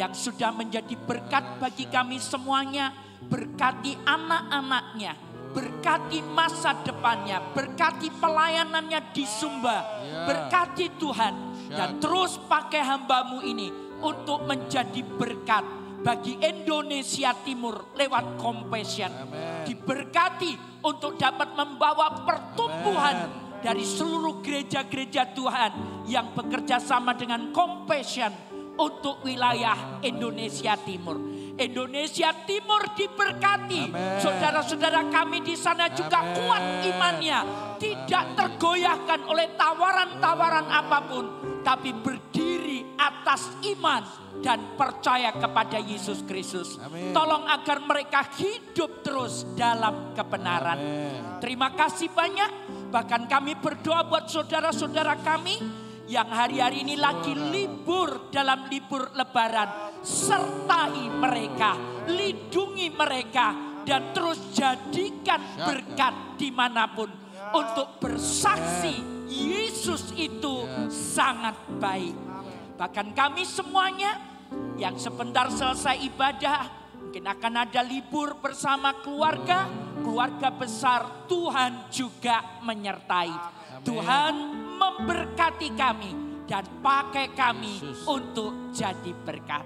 yang sudah menjadi berkat bagi kami semuanya. berkati anak-anaknya, berkati masa depannya, berkati pelayanannya di Sumba, berkati Tuhan. Dan terus pakai hamba-Mu ini untuk menjadi berkat bagi Indonesia Timur lewat Compassion. Diberkati untuk dapat membawa pertumbuhan dari seluruh gereja-gereja Tuhan yang bekerja sama dengan Compassion untuk wilayah Indonesia Timur. Indonesia Timur diberkati. Saudara-saudara kami di sana juga kuat imannya. Tidak tergoyahkan oleh tawaran-tawaran apapun. Tapi berdiri atas iman dan percaya kepada Yesus Kristus. Tolong agar mereka hidup terus dalam kebenaran. Terima kasih banyak. Bahkan kami berdoa buat saudara-saudara kami yang hari-hari ini lagi libur dalam libur lebaran. Sertai mereka, lindungi mereka, dan terus jadikan berkat dimanapun. Untuk bersaksi Yesus itu sangat baik. Bahkan kami semuanya yang sebentar selesai ibadah, mungkin akan ada libur bersama keluarga, keluarga besar, Tuhan juga menyertai. Tuhan memberkati kami dan pakai kami untuk jadi berkat.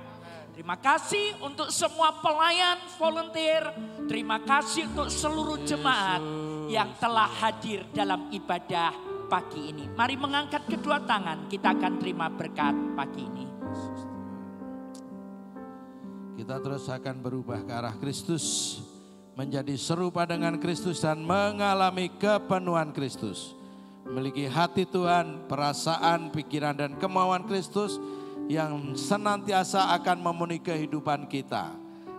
Terima kasih untuk semua pelayan, volunteer. Terima kasih untuk seluruh jemaat yang telah hadir dalam ibadah pagi ini. Mari mengangkat kedua tangan, kita akan terima berkat pagi ini. Kita terus akan berubah ke arah Kristus, menjadi serupa dengan Kristus dan mengalami kepenuhan Kristus. Memiliki hati Tuhan, perasaan, pikiran dan kemauan Kristus yang senantiasa akan memenuhi kehidupan kita.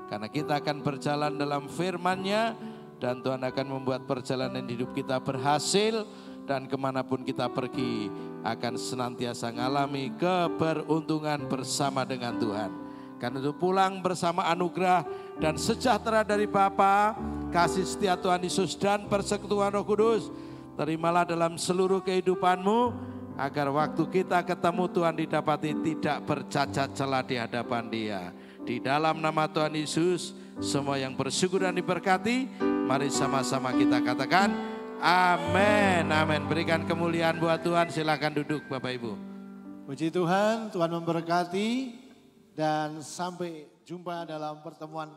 Karena kita akan berjalan dalam firman-Nya dan Tuhan akan membuat perjalanan hidup kita berhasil. Dan kemanapun kita pergi akan senantiasa mengalami keberuntungan bersama dengan Tuhan. Karena itu pulang bersama anugerah dan sejahtera dari Bapa, kasih setia Tuhan Yesus dan persekutuan Roh Kudus. Terimalah dalam seluruh kehidupanmu. Agar waktu kita ketemu Tuhan didapati tidak bercacat celah di hadapan Dia. Di dalam nama Tuhan Yesus, semua yang bersyukur dan diberkati, mari sama-sama kita katakan amin. Amin. Berikan kemuliaan buat Tuhan. Silakan duduk Bapak Ibu. Puji Tuhan, Tuhan memberkati. Dan sampai jumpa dalam pertemuan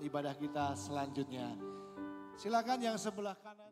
ibadah kita selanjutnya. Silakan yang sebelah kanan.